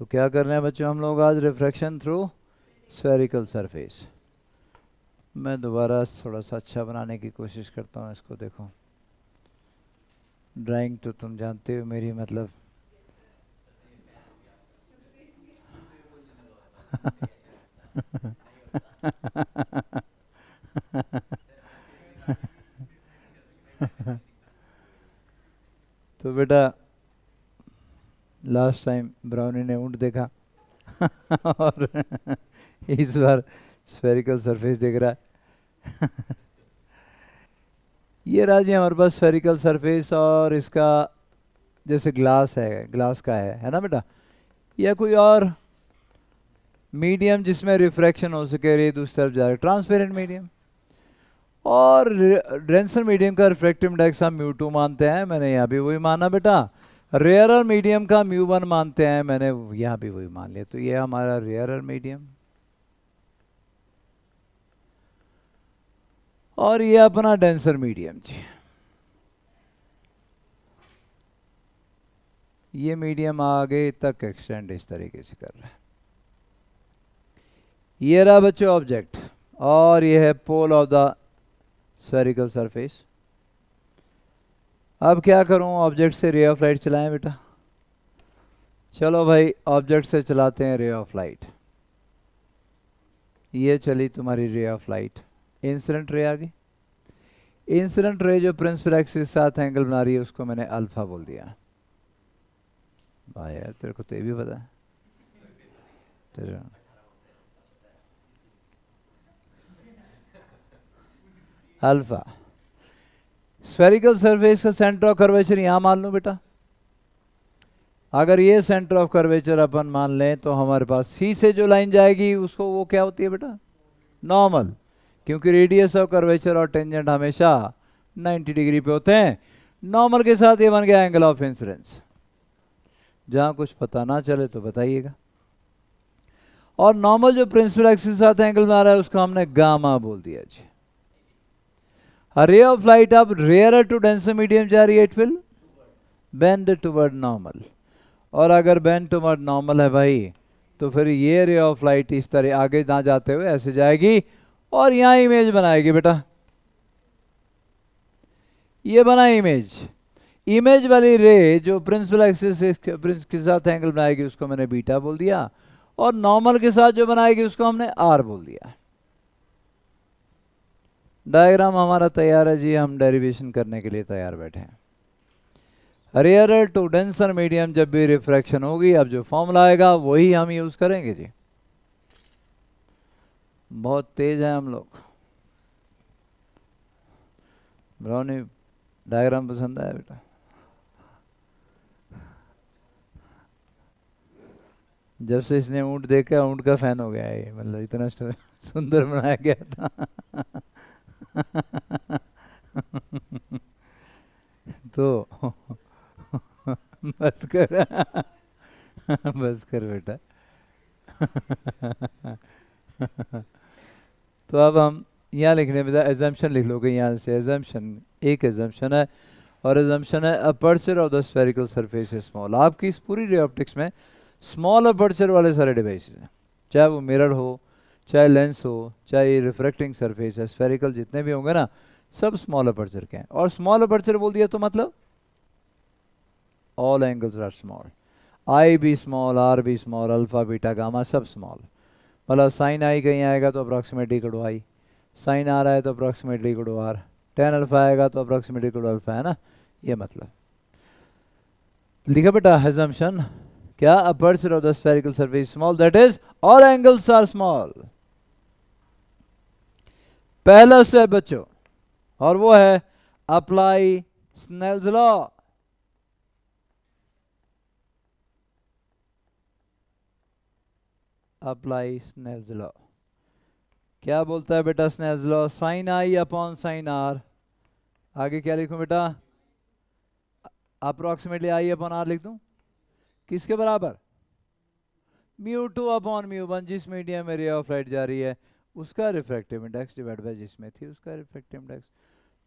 तो क्या कर रहे हैं बच्चों हम लोग आज? Refraction through spherical surface. मैं दोबारा थोड़ा सा अच्छा बनाने की कोशिश करता हूँ इसको। देखो ड्राइंग तो तुम जानते हो मेरी, मतलब तो बेटा लास्ट टाइम ब्राउनी ने ऊँट देखा और इस बार स्फेरिकल सरफेस देख रहा है। ये रहा जी हमारे पास स्फेरिकल सरफेस, और इसका जैसे ग्लास है, ग्लास का है ना बेटा, या कोई और मीडियम जिसमें रिफ्रैक्शन हो सके, रे दूसरी तरफ जा रहा है, ट्रांसपेरेंट मीडियम। और डेंसर मीडियम का रिफ्रैक्टिव इंडेक्स हम म्यू 2 मानते हैं, मैंने यहाँ भी वही माना बेटा। रेयरर मीडियम का म्यू 1 मानते हैं, मैंने यहाँ भी वही मान लिया। तो ये हमारा रेयरर मीडियम, और ये अपना डेंसर मीडियम जी। ये मीडियम आगे तक एक्सटेंड इस तरीके से कर रहा है। ये रहा बच्चों ऑब्जेक्ट, और ये है pole of the spherical surface. अब क्या करूं, ऑब्जेक्ट से रे ऑफ लाइट चलाएं बेटा। चलो भाई ऑब्जेक्ट से चलाते हैं रे ऑफ लाइट। ये चली तुम्हारी रे ऑफ लाइट, इंसिडेंट रे आ गई। इंसिडेंट रे जो प्रिंसिपल एक्सिस के साथ एंगल बना रही है उसको मैंने अल्फा बोल दिया। भाई यार तेरे को तो ये भी पता है तेरे। अल्फा स्फेरिकल सरफेस का सेंटर ऑफ कर्वेचर यहाँ मान लूँ बेटा। अगर ये सेंटर ऑफ कर्वेचर अपन मान लें तो हमारे पास सी से जो लाइन जाएगी उसको वो क्या होती है बेटा? नॉर्मल, क्योंकि रेडियस ऑफ कर्वेचर और टेंजेंट हमेशा 90 डिग्री पे होते हैं। नॉर्मल के साथ ये बन गया एंगल ऑफ इंसिडेंस। जहां कुछ पता ना चले तो बताइएगा। और नॉर्मल जो प्रिंसिपल एक्सिस के साथ एंगल बना रहा है उसको हमने गामा बोल दिया जी। रे ऑफ लाइट अब रेयर टू डेंसर मीडियम जा रही है, it will bend toward normal. और अगर बेंड टुवर्ड नॉर्मल है भाई तो फिर ये रे ऑफ लाइट इस तरह आगे ना जाते हुए ऐसे जाएगी और यहाँ इमेज बनाएगी बेटा। ये बना इमेज। इमेज वाली रे जो प्रिंसिपल एक्सिस के साथ एंगल बनाएगी उसको मैंने बीटा बोल दिया, और नॉर्मल के साथ जो बनाएगी उसको हमने आर बोल दिया। डायग्राम हमारा तैयार है जी, हम डेरिवेशन करने के लिए तैयार बैठे हैं। रेयर टू डेंसर मीडियम जब भी रिफ्रैक्शन होगी, अब जो फॉर्मूला आएगा वही हम यूज करेंगे जी। बहुत तेज है हम लोग। ब्राउनी डायग्राम पसंद आया बेटा? जब से इसने ऊँट देखा ऊँट का फैन हो गया है ये, मतलब इतना सुंदर बनाया गया था। तो बस कर बस कर बेटा। तो अब हम यहाँ लिखने में एजम्पशन लिख लोगे यहाँ से। एजम्पशन एक एजम्पशन है, और एजम्पशन है aperture of the spherical surface is small. आपकी इस पूरी रे ऑप्टिक्स में स्मॉल अपर्चर वाले सारे डिवाइसेस हैं, चाहे वो मिरर हो, चाहे लेंस हो, चाहे रिफ्रैक्टिंग सरफेस है, स्फेरिकल जितने भी होंगे ना सब स्मॉल अपर्चर के हैं। और स्मॉल अपर्चर बोल दिया तो मतलब all angles are small, I भी स्मॉल, आर भी स्मॉल, अल्फा बीटा गामा सब स्मॉल। मतलब साइन आई कहीं आएगा तो approximately equal to I, sine आ रहा है तो approximately equal to R, tan alpha आएगा तो अप्रॉक्सीमेटली इक्वल टू अल्फा, है ना? ये मतलब लिखा बेटा assumption क्या? aperture of the spherical surface is small, that is all angles are small। पहला स्टेप बच्चों, और वो है apply Snell's law. Apply Snell's law क्या बोलता है बेटा? Snell's law sine I upon sine R, आगे क्या लिखूं बेटा? अप्रोक्सीमेटली आई अपॉन आर लिख दूं, किसके बराबर? म्यू 2 अपॉन म्यू 1, जिस मीडियम में रे ऑफ लाइट जा रही है उसका रिफ्रैक्टिव इंडेक्स डिवाइड बाय जिसमें थी उसका रिफ्रैक्टिव इंडेक्स।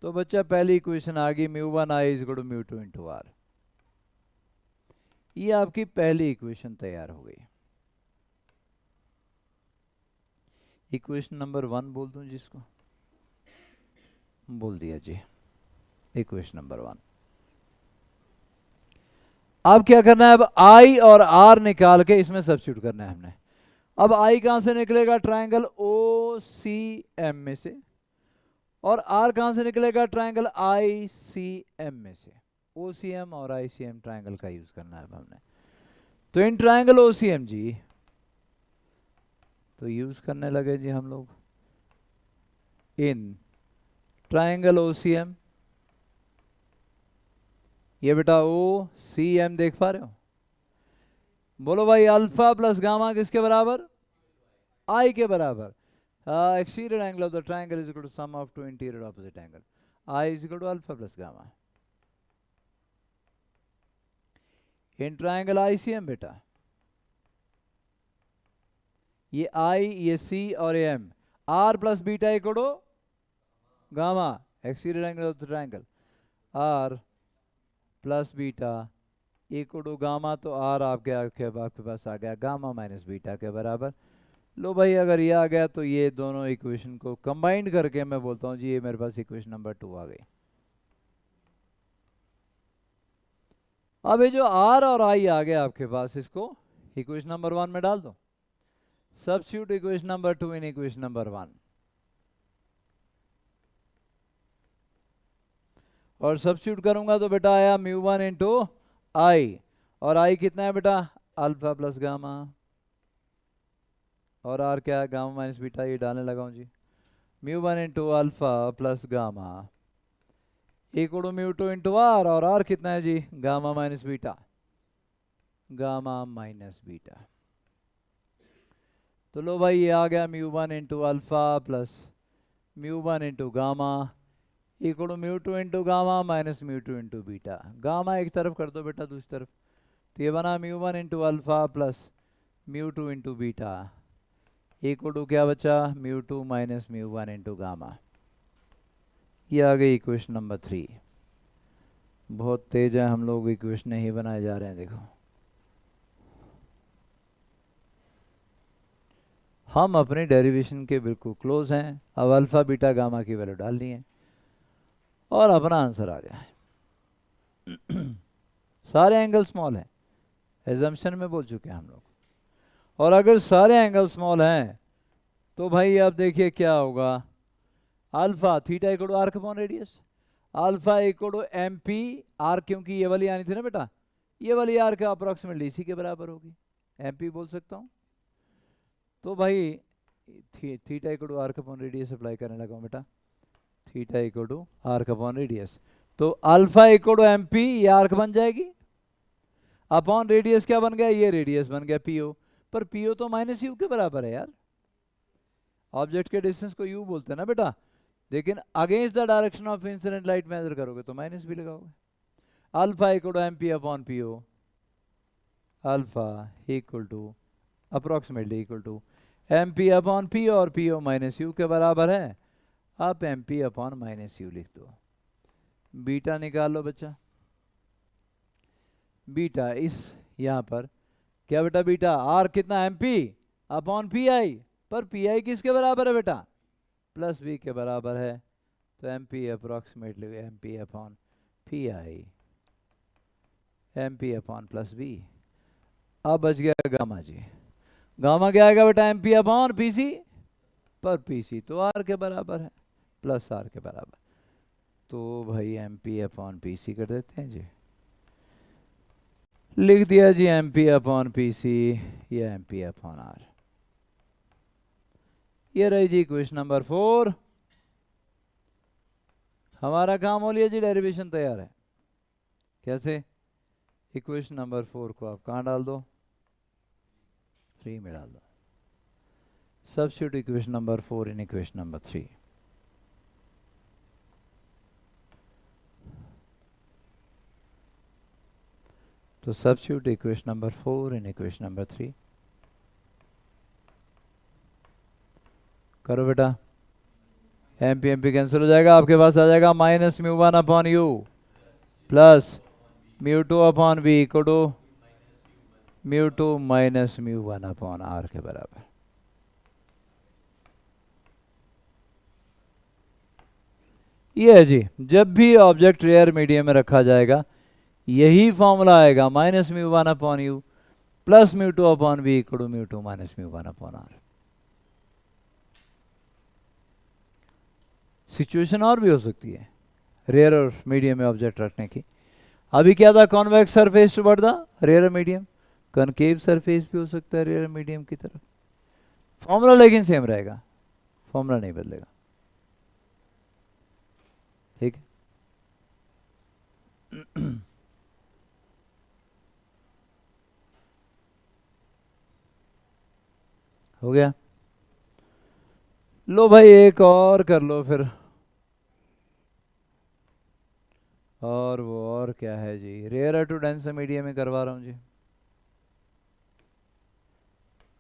तो बच्चा पहली इक्वेशन आ गई, mu 1 I is equal to mu 2 into R. ये आपकी पहली इक्वेशन तैयार हो गई। इक्वेशन नंबर 1 बोल दूं जिसको, बोल दिया जी, इक्वेशन नंबर 1। अब क्या करना है, अब आई और आर निकाल के इसमें सब्स्टिट्यूट करना है हमने। अब आई कहां से निकलेगा, ट्रायंगल ओ सी एम में से, और आर कहां से निकलेगा, ट्रायंगल आई सी एम में से। ओ सी एम और आई सी एम ट्रायंगल का यूज करना है अब हमने। तो in triangle O C M G, तो यूज करने लगे जी हम लोग in triangle O C M. ये बेटा ओ सी एम देख पा रहे हो, बोलो भाई अल्फा प्लस गामा किसके बराबर, आई के बराबर। Exterior angle of the triangle is equal to sum of two interior opposite angle, I is equal to alpha plus gamma. In triangle I C M बेटा, ये आई, ये C और ये M, R plus beta equal to gamma, exterior angle of the triangle R plus beta equal to gamma, तो R आपके पास आ गया गामा माइनस बीटा के बराबर। लो भाई अगर ये आ गया तो ये दोनों इक्वेशन को कंबाइंड करके मैं बोलता हूँ जी ये मेरे पास इक्वेशन नंबर 2 आ गई। अब ये जो आर और आई आ गया आपके पास, इसको इक्वेशन नंबर 1 में डाल दो, substitute equation number 2 in equation number 1, और सब्स्टिट्यूट करूंगा तो बेटा आया म्यू 1 इंटू आई, और आई कितना है बेटा, अल्फा प्लस गामा, और आर क्या है, गामा माइनस बीटा, ये डालने लगा हूं जी, mu 1 into alpha plus gamma equal to mu 2 into R, और आर कितना है जी, gamma minus beta, gamma minus beta. तो लो भाई ये आ गया mu 1 into alpha plus mu 1 into gamma equal to mu 2 into gamma minus mu 2 into beta. Gamma एक तरफ कर दो बेटा, दूसरी तरफ, तो ये बना mu 1 into alpha plus mu 2 into beta equal to क्या बचा, mu 2 minus mu 1 into gamma. ये आ गई इक्वेशन नंबर 3। बहुत तेज है, हम लोग इक्वेशन ही बनाए जा रहे हैं। देखो हम अपने डेरिवेशन के बिल्कुल क्लोज हैं। अब अल्फा बीटा गामा की वैल्यू डालनी है और अपना आंसर आ गया है। सारे एंगल स्मॉल हैं, एजम्पशन में बोल चुके हैं हम लोग, और अगर सारे एंगल स्मॉल हैं तो भाई अब देखिए क्या होगा, alpha theta equal to R upon radius, alpha equal to M P R, क्योंकि ये वाली आनी थी ना बेटा, ये वाली आर का अप्रोक्सीमेटली इसी के बराबर होगी, एम पी बोल सकता हूँ। तो भाई theta equal to R upon radius apply करने लगा हूँ बेटा, theta equal to R upon radius, तो alpha equal to M P, ये आर्क बन जाएगी, अपॉन रेडियस क्या बन गया, ये रेडियस बन गया पीओ, पर पीओ तो माइनस यू के बराबर है यार, ऑब्जेक्ट के डिस्टेंस को यू बोलते हैं ना बेटा, लेकिन against the direction of incident light measure करोगे तो माइनस भी लगाओगे। Alpha equal to M P upon PO, alpha equal to approximately equal to M P upon P, और पीओ माइनस यू के बराबर है। आप M P upon minus U लिख दो, बीटा निकाल लो बच्चा, बीटा इस यहाँ पर क्या बेटा, बीटा आर कितना, M P upon P I, पर पी आई किसके बराबर है बेटा, प्लस बी के बराबर है, तो M P approximately M P upon P I, M P upon plus B. अब बच गया गामा जी, गामा क्या आएगा बेटा, M P upon P C, पर पी सी तो आर के बराबर है, प्लस आर के बराबर, तो भाई M P upon P C कर देते हैं जी, लिख दिया जी M P upon P C या एम पी अपॉन आर। ये रही जी क्वेश्चन नंबर 4। हमारा काम हो लिया जी, डेरिवेशन तैयार है। कैसे, इक्वेशन नंबर 4 को आप कहाँ डाल दो, 3 में डाल दो, सब्स्टिट्यूट इक्वेशन नंबर 4 इन इक्वेशन नंबर 3। तो सब्स्टिट्यूट इक्वेशन नंबर 4 इन इक्वेशन नंबर 3 करो बेटा, एम पी कैंसिल हो जाएगा, आपके पास आ जाएगा -μ1 upon U plus μ2 upon v equal to mu two minus mu one upon R के बराबर। ये है जी, जब भी ऑब्जेक्ट रेयर मीडियम में रखा जाएगा यही फॉर्मूला आएगा, minus mu one upon U plus mu two upon V equal to mu two minus mu one upon R. Situation और भी हो सकती है रेयर और मीडियम में ऑब्जेक्ट रखने की। अभी क्या था, convex surface toward the rare medium, concave surface भी हो सकता है रेयर मीडियम की तरफ। फॉर्मूला लेकिन सेम रहेगा, फॉर्मूला नहीं बदलेगा, ठीक है। हो गया। लो भाई एक और कर लो फिर, और वो और क्या है जी, रेयर टू डेंस मीडियम में करवा रहा हूँ जी।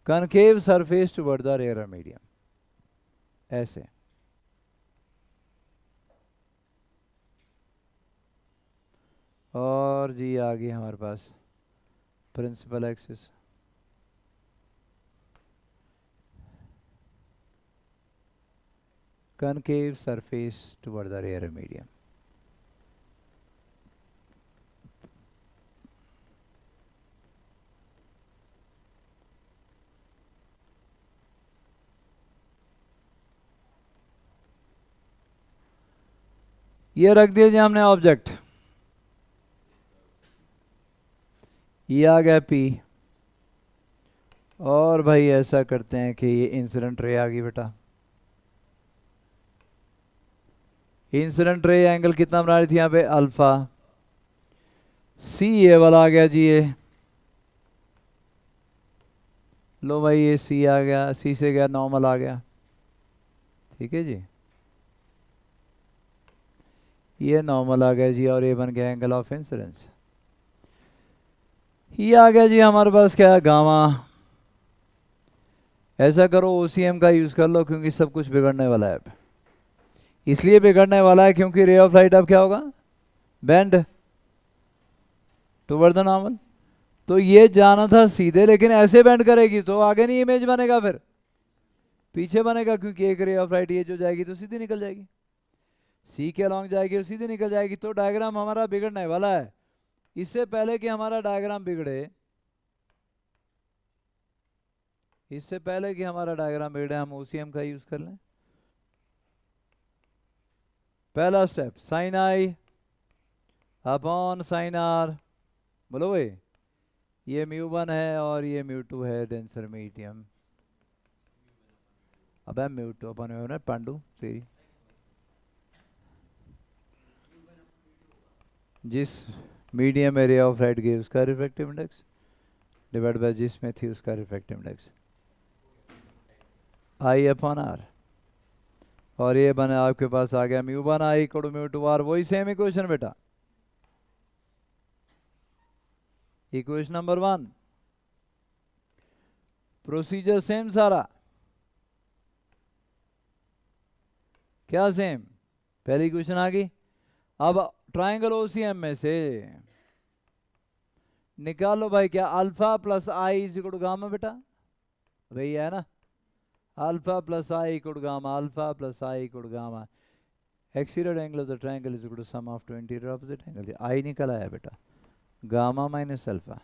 Concave surface toward the rare medium, ऐसे। और जी आ गई हमारे पास principal axis, concave surface toward the rear medium। ये रख दिया जी हमने ऑब्जेक्ट, ये आ गया P। और भाई ऐसा करते हैं कि ये इंसिडेंट रे आ गई बेटा। इंसिडेंट रे एंगल कितना बना रही थी यहाँ पे, अल्फा। सी ये वाला आ गया जी, ये लो भाई ये सी आ गया, सी से गया नॉर्मल आ गया, ठीक है जी। ये नॉर्मल आ गया जी, और ये बन गया एंगल ऑफ इंसिडेंस। ये आ गया जी हमारे पास क्या, गामा। ऐसा करो OCM का यूज कर लो, क्योंकि सब कुछ बिगड़ने वाला है। इसलिए बिगड़ने वाला है क्योंकि रे ऑफ लाइट अब क्या होगा, बेंड टुवर्ड द नॉर्मल। तो ये जाना था सीधे, लेकिन ऐसे बेंड करेगी तो आगे नहीं इमेज बनेगा, फिर पीछे बनेगा, क्योंकि एक रे ऑफ लाइट ये जो जाएगी तो सीधी निकल जाएगी, सी के अलॉन्ग जाएगी और सीधी निकल जाएगी। तो डायग्राम हमारा बिगड़ने वाला है। इससे पहले कि हमारा डायग्राम बिगड़े, इससे पहले कि हमारा डायग्राम बिगड़े, हम OCM का यूज कर लें। पहला step, sine I upon sine R. बोलो भाई, ये म्यू वन है और ये म्यू टू है, डेंसर मीडियम। अब mu two upon mu one, पांडु तेरी जिस मीडियम में रे ऑफ लाइट गई उसका रिफ्रैक्टिव इंडेक्स डिवाइड बाय जिसमें थी उसका refractive index, I upon R. और ये बने आपके पास आ गया mu one I equal to mu two R. वही सेम इक्वेशन बेटा, इक्वेशन नंबर 1। प्रोसीजर सेम सारा, क्या सेम, पहली इक्वेशन आ गई। अब ट्राइंगल OCM में से निकालो भाई क्या, alpha plus I is equal to gamma बेटा, वही है ना, alpha plus I equal to gamma, alpha plus I equal to gamma. Exterior angle of the triangle is equal to sum of two interior opposite angle. I निकल आया बेटा, gamma minus alpha.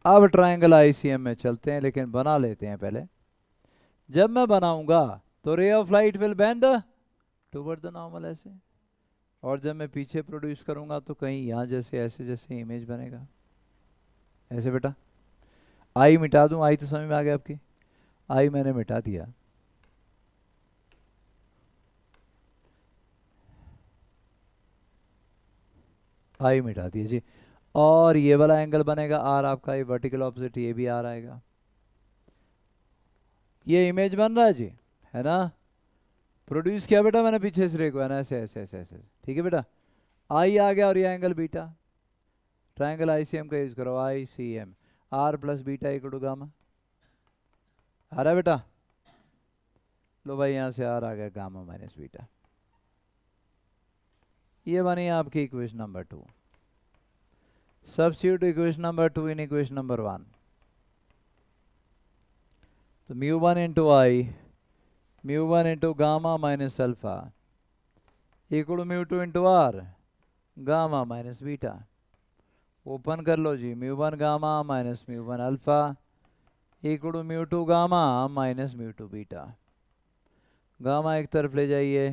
अब triangle ICM में चलते हैं, लेकिन बना लेते हैं पहले। जब मैं बनाऊंगा तो रे of light will bend toward the normal ऐसे, और जब मैं पीछे प्रोड्यूस करूंगा तो कहीं यहाँ जैसे ऐसे जैसे इमेज बनेगा ऐसे बेटा। आई मिटा दूं, आई तो समझ में आ गया आपकी, आई मैंने मिटा दिया। आई मिटा दिया जी, और ये वाला एंगल बनेगा आर आपका, ये वर्टिकल ऑपोजिट, ये भी आर आएगा। ये इमेज बन रहा है जी, है ना, प्रोड्यूस किया बेटा मैंने पीछे इस रे को, है ना, ऐसे ऐसे ऐसे ऐसे, ठीक है बेटा। आई आ गया और ये एंगल बीटा, ट्राइंगल ICM का यूज करो, ICM R plus beta equal to gamma. आ रहा है बेटा, लो भाई यहाँ से आर आ गया गामा माइनस बीटा। ये बनी आपकी equation number 2। Substitute equation number 2 in equation number 1। तो μ1 into I, μ1 into gamma minus alpha equal μ2 into R gamma minus beta. Open कर लो जी, μ1 gamma minus μ1 alpha equal μ2 gamma minus μ2 beta. Gamma एक तरफ ले जाइए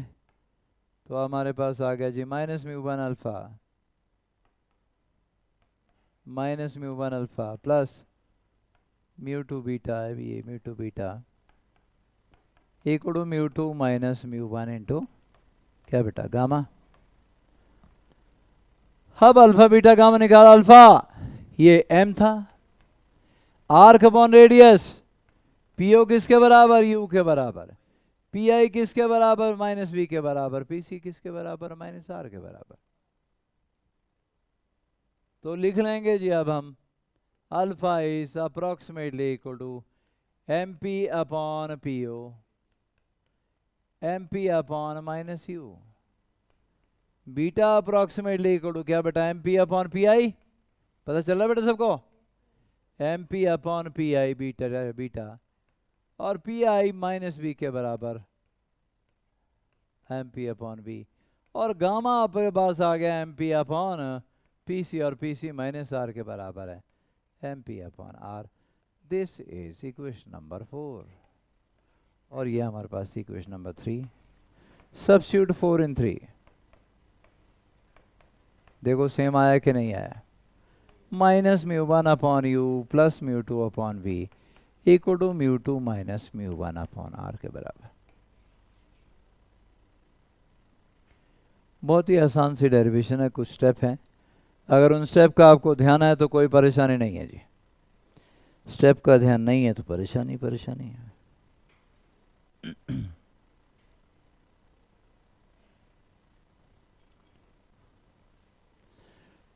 तो हमारे पास आ गया जी minus μ1 alpha minus μ1 alpha plus μ2 beta है ये μ2 बीटा इक्वल μ2 माइनस μ1 इंटू क्या बेटा गामा। अब अल्फा बीटा गामा निकाला, अल्फा ये m था, आर्क अपॉन रेडियस पीओ किसके बराबर, यू के बराबर, पी आई किसके बराबर माइनस बी के बराबर, पी सी किसके बराबर माइनस आर के बराबर। तो लिख लेंगे जी अब हम alpha is approximately equal to M P upon P O M P upon minus U, beta approximately equal to क्या बेटा M P upon P I, पता चल रहा बेटा सबको, M P upon P I beta beta और P I minus B के बराबर एम पी अपॉन बी, और गामा अपने पास आ गया M P upon P C और पी सी माइनस आर के बराबर है M P upon R. This is equation number 4 और ये हमारे पास इक्वेशन नंबर 3। सब्स्टिट्यूट 4 इन 3, देखो सेम आया कि नहीं आया, minus μ1 upon U plus μ2 upon V equal to μ2 minus μ1 upon R के बराबर। बहुत ही आसान सी डेरिवेशन है, कुछ स्टेप हैं, अगर उन स्टेप का आपको ध्यान है तो कोई परेशानी नहीं है जी, स्टेप का ध्यान नहीं है तो परेशानी परेशानी है।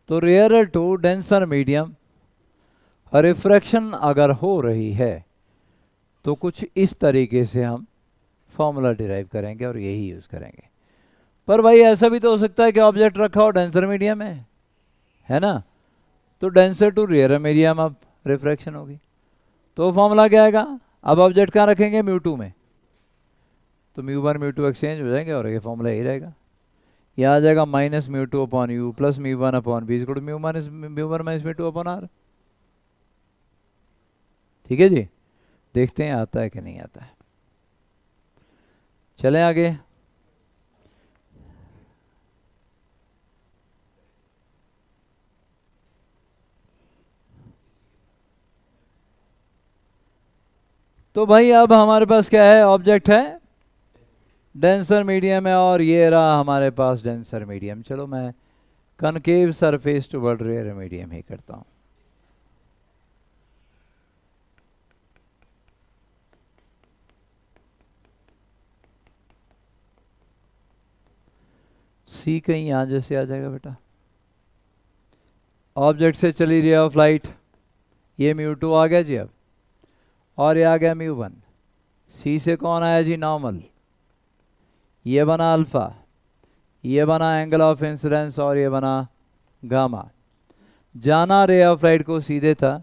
तो rare to denser medium refraction अगर हो रही है तो कुछ इस तरीके से हम फॉर्मूला डिराइव करेंगे और यही यूज करेंगे। पर भाई ऐसा भी तो हो सकता है कि ऑब्जेक्ट रखा हो डेंसर मीडियम में, है ना, तो डेंसर टू रेयर मीडियम अब रिफ्रैक्शन होगी, तो फॉर्मूला क्या आएगा, अब ऑब्जेक्ट कहाँ रखेंगे μ2 में, तो μ1 μ2 एक्सचेंज हो जाएंगे और ये फॉर्मूला यही रहेगा, ये आ जाएगा minus μ2 upon U plus μ1 upon B equal to μ1 minus μ2 upon R. ठीक है जी, देखते हैं आता है कि नहीं आता है। चलें आगे। तो भाई अब हमारे पास क्या है, ऑब्जेक्ट है डेंसर मीडियम है और ये रहा हमारे पास डेंसर मीडियम। चलो मैं concave surface toward rare medium ही करता हूं। सी कहीं यहां जैसे आ जाएगा बेटा, ऑब्जेक्ट से चली रे ऑफ लाइट, ये μ2 आ गया जी अब, और ये आ गया μ1, सी से कौन आया जी नॉर्मल, ये बना अल्फा, ये बना एंगल ऑफ इंसिडेंस और ये बना गामा। जाना रे ऑफ लाइट को सीधे था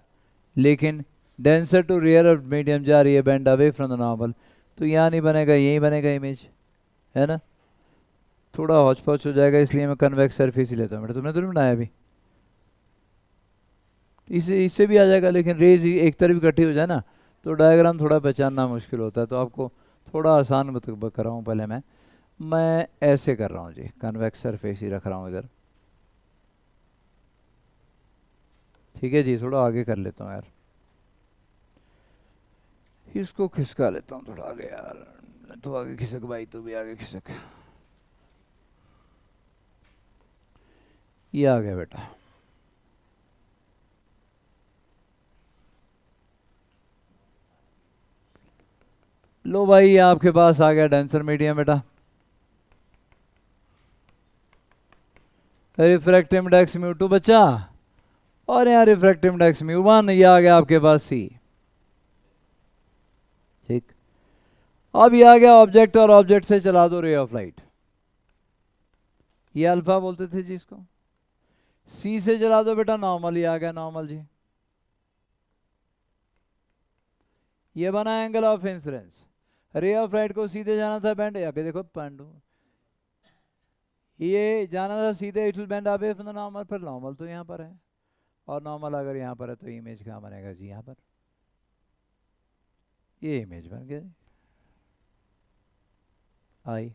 लेकिन डेंसर टू रेयर मीडियम जा रही है bend away from the normal, तो यहाँ नहीं बनेगा यही बनेगा इमेज, है ना, थोड़ा हौच पौच हो जाएगा, इसलिए मैं कन्वेक्स सरफेस ही लेता हूँ बेटा, तुमने तो नहीं बनाया अभी, इससे भी आ जाएगा, लेकिन रेज एक तरफ इकट्ठी हो जाए ना तो डायग्राम थोड़ा पहचानना मुश्किल होता है, तो आपको थोड़ा आसान कर रहा हूँ। पहले मैं ऐसे कर रहा हूँ जी, कन्वेक्स सरफेस ही रख रहा हूँ इधर, ठीक है जी, थोड़ा आगे कर लेता हूँ यार, इसको खिसका लेता हूँ थोड़ा आगे यार, तो आगे खिसक भाई, तू भी आगे खिसक, ये आ गया बेटा। लो भाई ये आपके पास आ गया डेंसर मीडियम बेटा, रिफ्रैक्टिव इंडेक्स μ2 बचा और यहाँ रिफ्रैक्टिव इंडेक्स μ1, ये आ गया आपके पास सी। ठीक, अब ये आ गया ऑब्जेक्ट और ऑब्जेक्ट से चला दो रे ऑफ लाइट, ये अल्फा बोलते थे जी इसको, सी से चला दो बेटा नॉर्मल, ये आ गया नॉर्मल जी, ये बना एंगल ऑफ इंसिडेंस, रे ऑफ लाइट को सीधे जाना था बेंड, आगे देखो पॉइंट, ये जाना था सीधे, it will bend away from the normal, पर नॉर्मल तो यहाँ पर है, और नॉर्मल अगर यहाँ पर है तो इमेज कहाँ बनेगा जी, यहाँ पर, ये इमेज बन गया आई,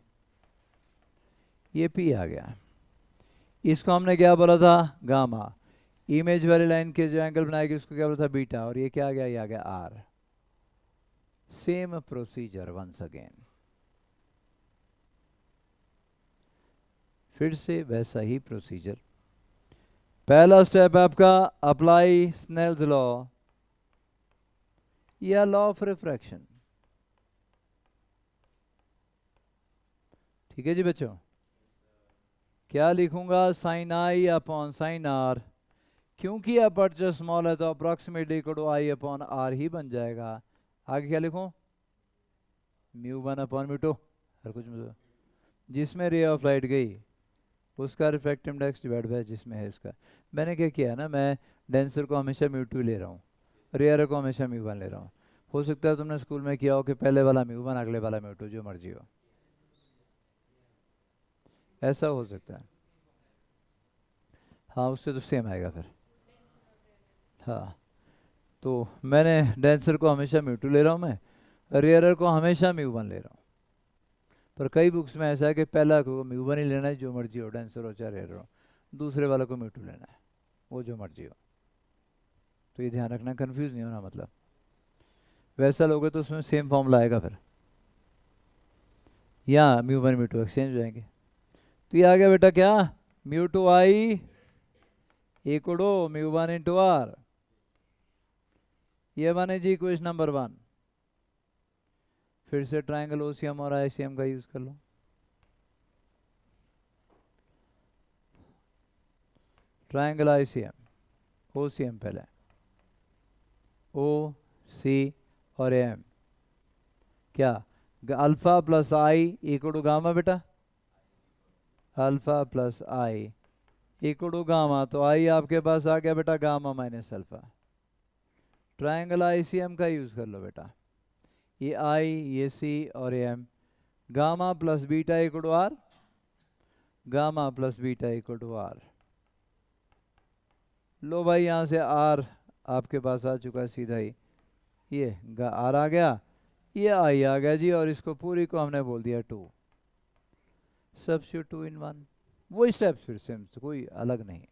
ये पी आ गया। इसको हमने क्या बोला था, गामा, इमेज वाली लाइन के जो एंगल बनाएगी उसको क्या बोला था, बीटा, और ये क्या आ गया, ये आ गया R. Same procedure once again, फिर से वैसा ही प्रोसीजर। पहला स्टेप है आपका अप्लाई स्नेल्स लॉ या लॉ ऑफ रिफ्रैक्शन, ठीक है जी बच्चों। क्या लिखूंगा, sine I upon sine R, क्योंकि अपर्चर स्मॉल है तो approximately equal to I upon R ही बन जाएगा। आगे क्या लिखूं, mu one upon mu two, हर कुछ मतलब जिसमें रे ऑफ लाइट गई उसका रिफ्रैक्टिव इंडेक्स डिवाइड बाय जिसमें है इसका। मैंने क्या किया ना, मैं डेंसर को हमेशा म्यू टू ले रहा हूँ, रेयर को हमेशा म्यू वन ले रहा हूँ। हो सकता है तुमने स्कूल में किया हो कि पहले वाला म्यू वन अगले वाला म्यू टू, जो मर्जी हो, ऐसा हो सकता है। हाँ उससे तो सेम आएगा फिर। हाँ तो मैंने डेंसर को हमेशा म्यू टू ले रहा हूँ, मैं रेयर को हमेशा म्यू वन ले रहा हूँ। पर कई बुक्स में ऐसा है कि पहला को म्यू वन ही लेना है, जो मर्जी हो, डेंसर हो चाहे रेयर हो, दूसरे वाले को म्यू टू लेना है, वो जो मर्जी हो। तो ये ध्यान रखना, कंफ्यूज नहीं होना, मतलब वैसा लोगे तो उसमें सेम फॉर्मूला आएगा फिर, यहाँ mu one mu two exchange हो जाएंगे। तो ये आ गया बेटा क्या, mu two I equal to mu one into R, ये बने जी इक्वेशन नंबर 1। फिर से ट्राइंगल ओसीएम और आईसीएम का यूज कर लो। ट्राइंगल आईसीएम, ओसीएम पहले, ओ सी और एम, क्या alpha plus I equal to gamma बेटा, alpha plus I equal to gamma, तो आई आपके पास आ गया बेटा gamma minus alpha. Triangle ICM का यूज कर लो बेटा, ये आई ये सी और ये M, gamma plus beta equal to R, gamma plus beta equal to R. लो भाई यहाँ से आर आपके पास आ चुका है सीधा ही, ये आर आ गया, ये आई आ गया जी, और इसको पूरी को हमने बोल दिया 2, सब्स्टिट्यूट 2 in 1, वही स्टेप्स फिर सेम, कोई अलग नहीं है।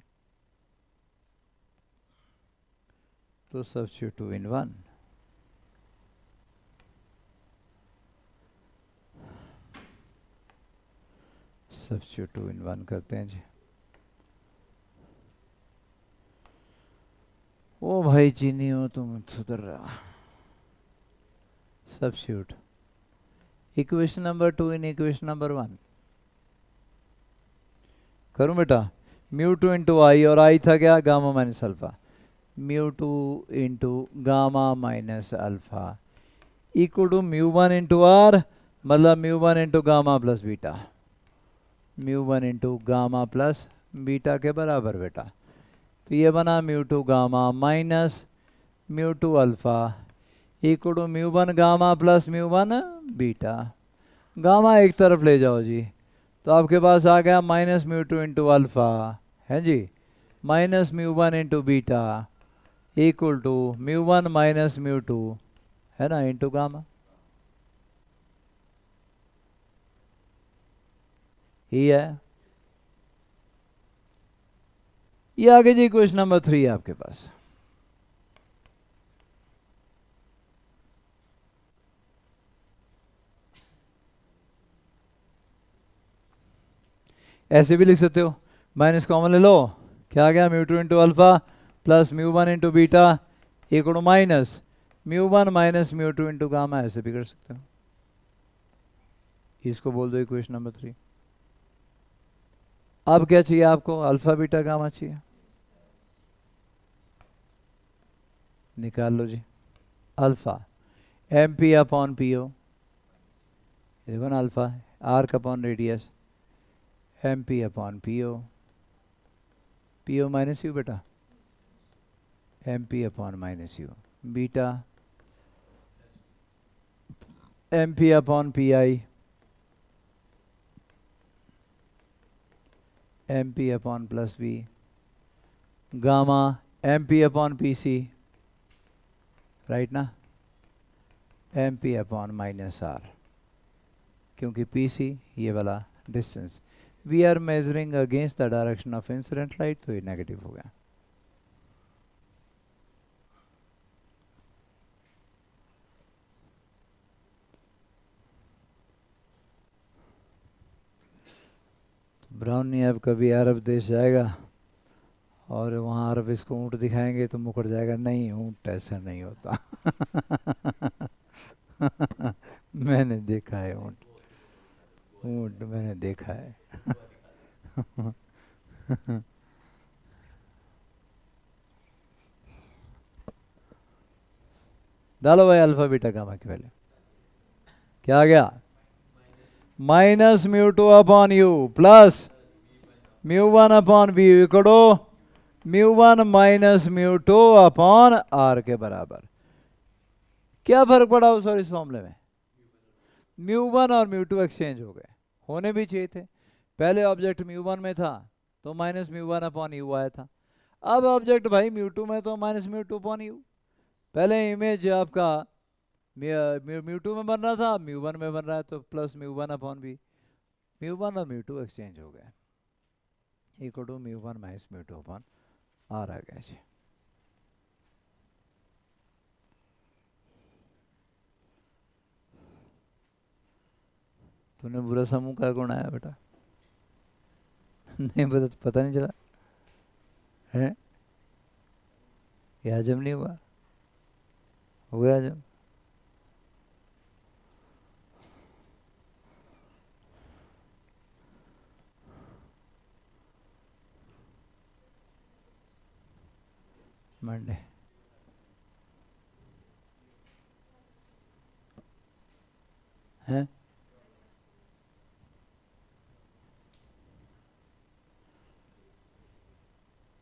तो सब्स्टिट्यूट 2 in 1, सब्स्टिट्यूट 2 in 1 करते हैं जी। ओ भाई चीनी हो तुम, सुधर रहा। Substitute equation number 2 in equation number 1 करूं बेटा, म्यू टू इंटू आई, और आई था क्या, gamma minus alpha, mu two into gamma minus alpha equal to mu one into R, मतलब mu one into gamma plus beta, mu one into gamma plus beta के बराबर बेटा। तो ये बना mu two gamma minus mu two alpha equal to mu one gamma plus mu one beta. Gamma एक तरफ ले जाओ जी, तो आपके पास आ गया minus mu two into alpha, है जी, minus mu one into beta equal to mu one minus mu two, है ना, इंटू गामा। ये है, ये आगे जी क्वेश्चन नंबर 3 है आपके पास। ऐसे भी लिख सकते हो, माइनस कॉमन ले लो, क्या आ गया, mu two into alpha plus mu one into beta equal to minus mu one minus mu two into gamma, ऐसे भी कर सकते हो। इसको बोल दो इक्वेशन नंबर 3। अब क्या चाहिए आपको, अल्फा बीटा गामा चाहिए, निकाल लो जी। Alpha M P upon P O, देखो ना alpha arc upon radius, M P upon P O minus U बेटा, M P upon minus U, beta M P upon P I, M P upon plus V, gamma M P upon P C, right ना, M P upon minus R, क्योंकि P C ये वाला distance, we are measuring against the direction of incident light, तो ये negative हो गया। Brownie अब कभी अरब देश जाएगा और वहाँ अरब इसको ऊँट दिखाएंगे तो मुकर जाएगा, नहीं ऊँट ऐसा नहीं होता। मैंने देखा है ऊँट, ऊँट मैंने देखा है। डालो भाई अल्फा बीटा गामा के पहले, क्या आ गया, minus mu two upon U plus mu one upon V equal mu one minus mu two upon R के बराबर। क्या फर्क पड़ा उस और इस मामले में, म्यू वन और म्यू टू एक्सचेंज हो गए, होने भी चाहिए थे। पहले ऑब्जेक्ट म्यू वन में था तो minus mu one upon you आया था, अब ऑब्जेक्ट भाई म्यू टू में तो minus mu two upon U. पहले इमेज आपका म्यू टू में बन रहा था, म्यू वन में बन रहा है, तो plus mu one upon V, mu one और म्यू टू एक्सचेंज हो गए, equal to mu one minus mu two upon R आ गया जी। तूने बुरा समूह का गुण आया बेटा? नहीं पता नहीं चला है, ये हजम नहीं हुआ, हो गया हजम। मंडे है,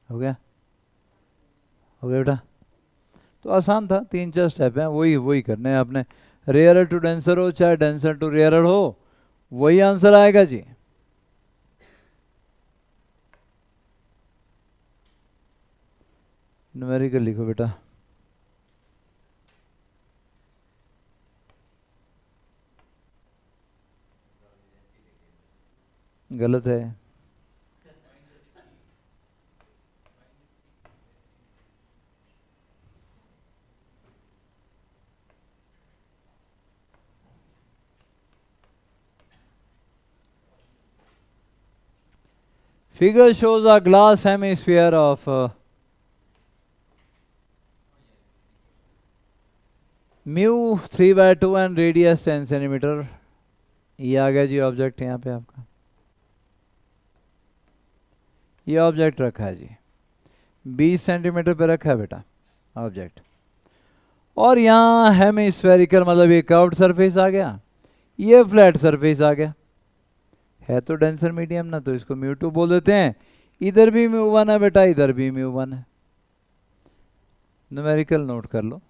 हो गया, हो गया बेटा। तो आसान था, 3-4 स्टेप हैं, वही वही करने हैं आपने। रेयर टू डेंसर हो चाहे डेंसर टू रेयर हो, वही आंसर आएगा जी। न्यूमेरिकल लिखो बेटा, गलत है। Figure shows a glass hemisphere of mu 3/2 and radius 10 centimetre. ये आ गया जी ऑब्जेक्ट यहाँ पे आपका, ये ऑब्जेक्ट रखा है जी, 20 सेंटीमीटर पे रखा है बेटा ऑब्जेक्ट, और यहाँ हेमिस्फेरिकल मतलब ये कर्व्ड सरफेस आ गया, ये फ्लैट सरफेस आ गया, है तो डेंसर मीडियम ना, तो इसको म्यू टू बोल देते हैं। इधर भी म्यू वन है बेटा, इधर भी म्यू वन है, न्यूमेरिकल नोट कर लो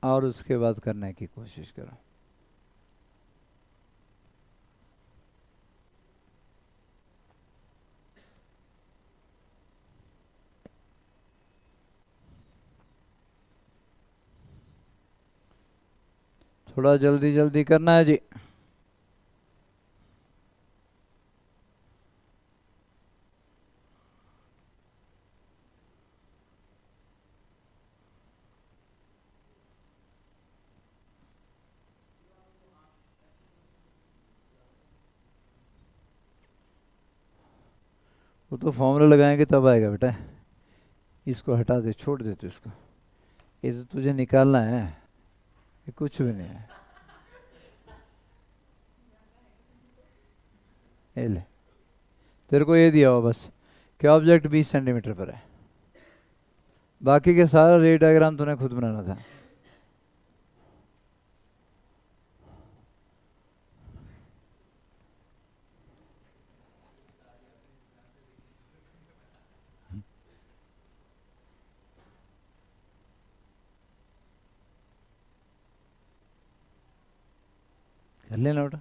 और उसके बाद करने की कोशिश करो। थोड़ा जल्दी जल्दी करना है जी। वो तो फॉर्मूला लगाएंगे तब आएगा बेटा, इसको हटा दे, छोड़ दे, तो इसको, ये तो तुझे निकालना है, ये कुछ भी नहीं है। ये ले, तेरे को ये दिया हुआ बस कि ऑब्जेक्ट 20 सेंटीमीटर पर है, बाकी के सारा रे डायग्राम तूने खुद बनाना था। लेना बेटा।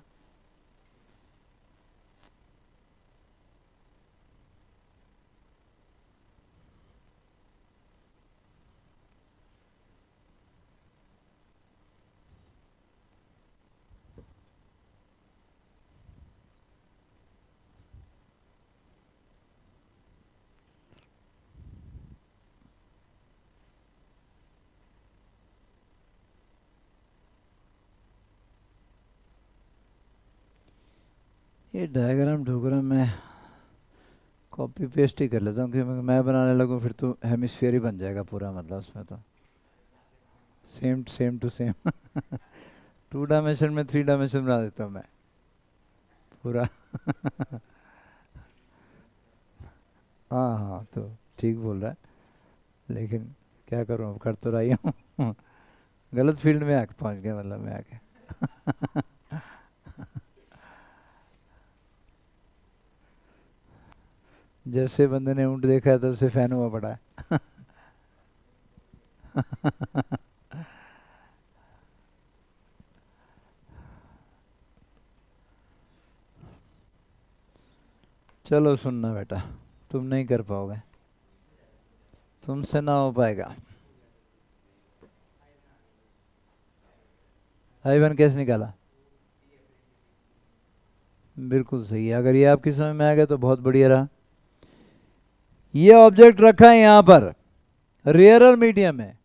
ये डायग्राम ढोग्राम मैं कॉपी पेस्ट ही कर लेता हूँ कि मैं बनाने लगूँ फिर तो हेमिस्फीयर ही बन जाएगा पूरा, मतलब उसमें तो same same to same 2 dimension में 3 डायमेंशन बना देता हूँ मैं पूरा हाँ हाँ, तो ठीक बोल रहा है, लेकिन क्या करूँ, अब कर तो रही हूँ गलत फील्ड में आके पहुँच गया, मतलब मैं आके जब से बंदे ने ऊँट देखा है तब से फैन हुआ पड़ा है चलो सुनना बेटा, तुम नहीं कर पाओगे, तुमसे ना हो पाएगा। I1 कैसे निकाला? बिल्कुल सही है, अगर ये आपकी समझ में आ गया तो बहुत बढ़िया रहा। ये ऑब्जेक्ट रखा है यहाँ पर, रेयरर मीडियम है,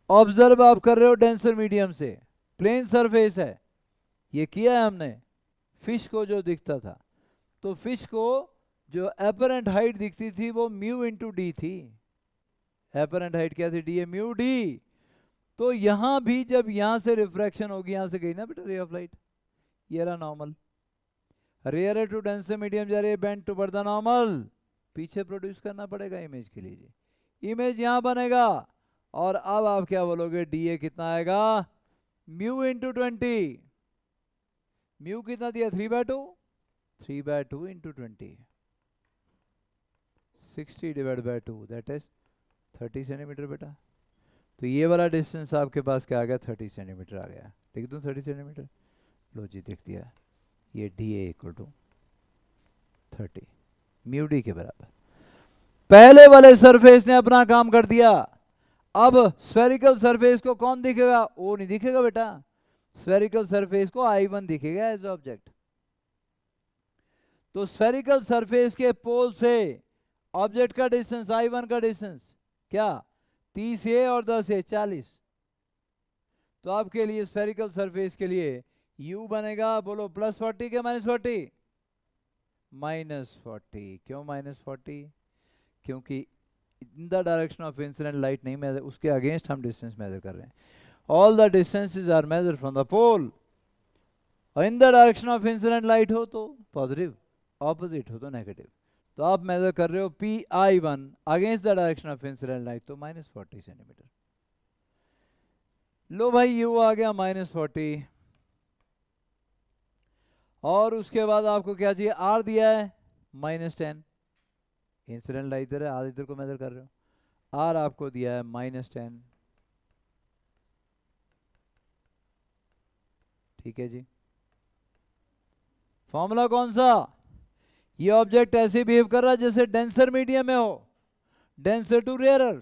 ऑब्जर्व आप कर रहे हो डेंसर मीडियम से, प्लेन सरफेस है, ये किया है हमने। फिश को जो दिखता था, तो फिश को जो अपरेंट हाइट दिखती थी वो म्यू इंटू डी थी। अपरेंट हाइट क्या थी? डी है म्यू डी। तो यहां भी जब यहां से रिफ्रैक्शन होगी, यहां से गई ना बेटा रे ऑफ लाइट, ये रहा normal, rare to denser medium जा रही है, बेंड टू द नॉर्मल, पीछे प्रोड्यूस करना पड़ेगा इमेज के लिए जी, इमेज यहां बनेगा। और अब आप क्या बोलोगे, डी ए कितना आएगा? म्यू इंटू 20, म्यू कितना दिया? 3/2, 3/2 into 20, 60 divide by 2, that is 30 centimetre बेटा। तो ये वाला डिस्टेंस आपके पास क्या आ गया? 30 सेंटीमीटर आ गया। लिख दूं 30 सेंटीमीटर? लो जी, दिख दिया, ये D A equal to 30, mu D के बराबर। पहले वाले सरफेस ने अपना काम कर दिया, अब स्फेरिकल सरफेस को कौन दिखेगा? ओ नहीं दिखेगा बेटा, स्फेरिकल सरफेस को I1 दिखेगा एज ऑब्जेक्ट। तो स्फेरिकल सरफेस के पोल से ऑब्जेक्ट का डिस्टेंस, I1 का डिस्टेंस क्या? 30 ए और 10 ए 40। तो आपके लिए स्फेरिकल सरफेस के लिए U बनेगा, बोलो +40 के -40? -40। क्यों -40? क्योंकि in the direction of incident light नहीं मेजर, उसके अगेंस्ट हम डिस्टेंस मेजर कर रहे हैं। All the distances are measure from the pole, और in the direction of incident light हो तो पॉजिटिव, ऑपोजिट हो तो नेगेटिव। तो आप मेजर कर रहे हो PI1 against the direction of incident light, तो -40 सेंटीमीटर। लो भाई, यू आ गया -40, और उसके बाद आपको क्या चाहिए? आर दिया है -10, इंसिडेंट लाइट इधर है, आर इधर को मेजर कर रहे हो, आर आपको दिया है -10, ठीक है जी। फॉर्मूला कौन सा? ये ऑब्जेक्ट ऐसे बिहेव कर रहा है जैसे डेंसर मीडियम में हो, डेंसर टू रेयरर,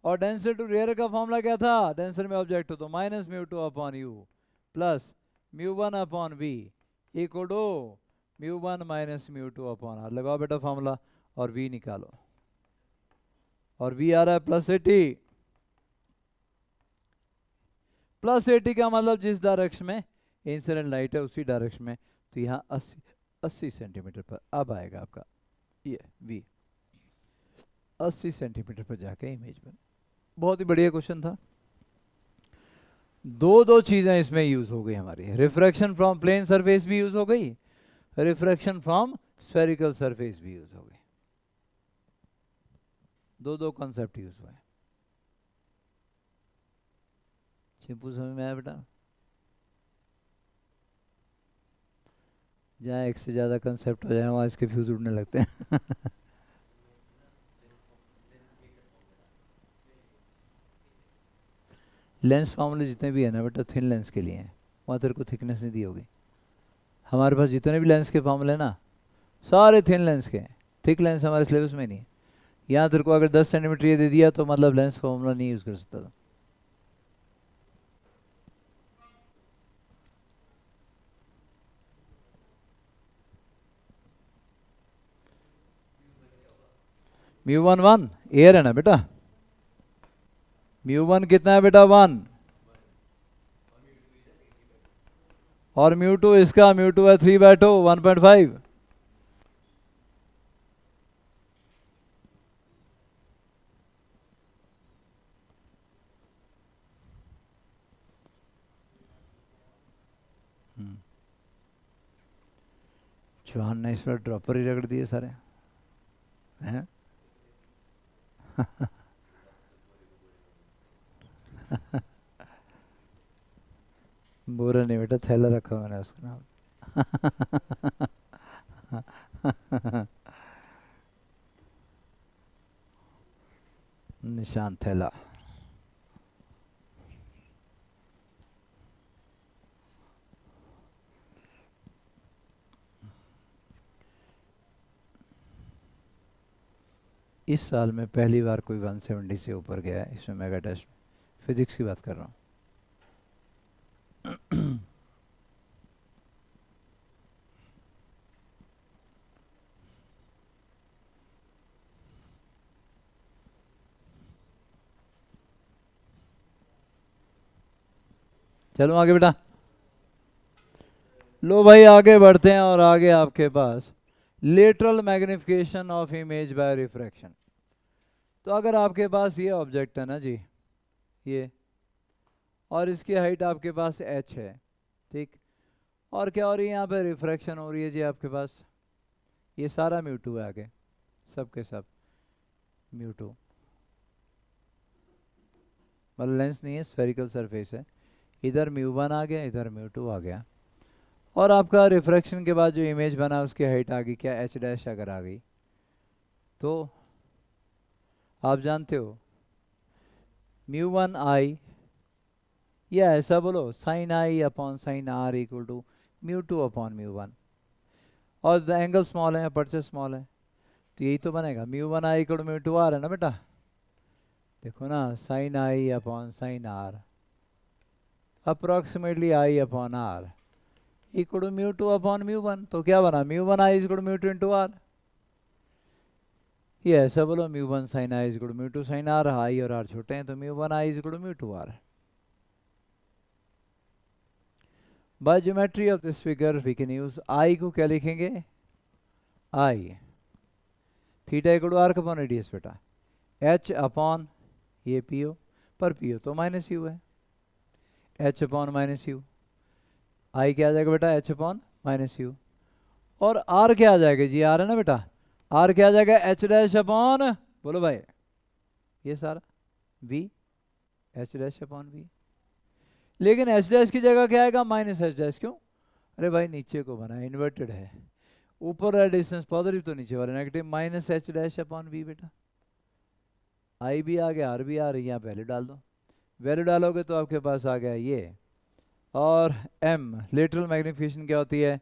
और डेंसर टू रेयरर का फॉर्मूला क्या था? डेंसर में ऑब्जेक्ट हो तो -μ2/u plus μ1/v equal to μ1 -μ2/r। लगाओ बेटा फॉर्मूला और v निकालो, और v आ रहा है +80। +80 का मतलब जिस डायरेक्शन में इंसिडेंट लाइट है उसी डायरेक्शन में, तो यहाँ 80 सेंटीमीटर पर अब आएगा आपका ये v, 80 सेंटीमीटर पर जाके इमेज बन। बहुत ही बढ़िया क्वेश्चन था। दो चीजें इसमें यूज हो गई हमारी, रिफ्रैक्शन फ्रॉम प्लेन सरफेस भी यूज हो गई, रिफ्रैक्शन फ्रॉम स्फेरिकल सरफेस भी यूज हो गई, दो कॉन्सेप्ट यूज हुए। सिंपल समझ में आया बेटा? जहाँ एक से ज्यादा कंसेप्ट हो जाए वहाँ इसके फ्यूज उड़ने लगते हैं लेंस फॉर्मूले जितने भी है ना बेटा, थिन लेंस के लिए हैं, वहाँ तेरे को थिकनेस नहीं दी होगी। हमारे पास जितने भी लेंस के फॉर्मूले ना सारे थिन लेंस के हैं, थिक लेंस हमारे सिलेबस में नहीं है। यहाँ तेरे को अगर 10 सेंटीमीटर ये दे दिया तो मतलब लेंस फॉर्मूला नहीं यूज़ कर सकता था। μ1 1 एयर है ना बेटा, μ1 कितना है बेटा 1, और μ2 इसका, μ2 है 3/2 1.5। चौहान ने इस पर ड्रॉपर ही रगड़ दिए सारे हैं। बोरा नहीं बेटा, थैला रखा मैंने उसका नाम। निशान थैला। इस साल में पहली बार कोई 170 से ऊपर गया है इसमें मेगा टेस्ट, फिजिक्स की बात कर रहा हूँ। चलो आगे बेटा, लो भाई आगे बढ़ते हैं। और आगे आपके पास lateral magnification of image by refraction. तो अगर आपके पास ये ऑब्जेक्ट है ना जी, ये, और इसकी हाइट आपके पास h है, ठीक, और क्या हो रही है यहाँ पे, रिफ्रैक्शन हो रही है जी आपके पास, ये सारा μ2 है आगे, सब के सब μ2, मतलब लेंस नहीं है, स्फेरिकल सरफेस है, इधर μ1 आ गया, इधर μ2 आ गया, और आपका रिफ्रैक्शन के बाद जो इमेज बना उसकी हाइट आ गई क्या, h डैश अगर आ गई तो आप जानते हो μ1i, या ऐसा बोलो sin i upon sin r equal to μ2 upon μ1, और एंगल स्मॉल है, अपर्चर स्मॉल है, तो यही तो बनेगा μ1i इक्वल टू μ2 r है ना बेटा। देखो ना, sin i upon sin r approximately i upon r equal to μ2 upon μ1, तो क्या बना, μ1i equal to μ2 into r। ये ऐसा बोलो μ1 sin i equal to μ2 sin r, i और r छोटे हैं तो μ1i equal to μ2 r। By geometry of this figure we can use i को क्या लिखेंगे, i theta equal to r upon radius बेटा, h अपॉन ये पीओ, पर पीओ तो माइनस यू है, h upon minus U, i क्या आ जाएगा बेटा, h अपॉन माइनस यू, और r क्या आ जाएगा जी, r है ना बेटा, r क्या आ जाएगा, h डैश अपॉन, बोलो भाई, ये सारा v, h dash upon v, लेकिन h डैश की जगह क्या आएगा, माइनस h डैश, क्यों, अरे भाई नीचे को बना, इन्वर्टेड है, ऊपर वाला डिस्टेंस पॉजिटिव तो नीचे वाला negative, minus h dash upon v बेटा, i भी आ गया, r भी आ रही है, यहाँ वैल्यू डाल दो, वैल्यू डालोगे तो आपके पास आ गया ये, और m लेटरल मैग्निफिकेशन क्या होती है,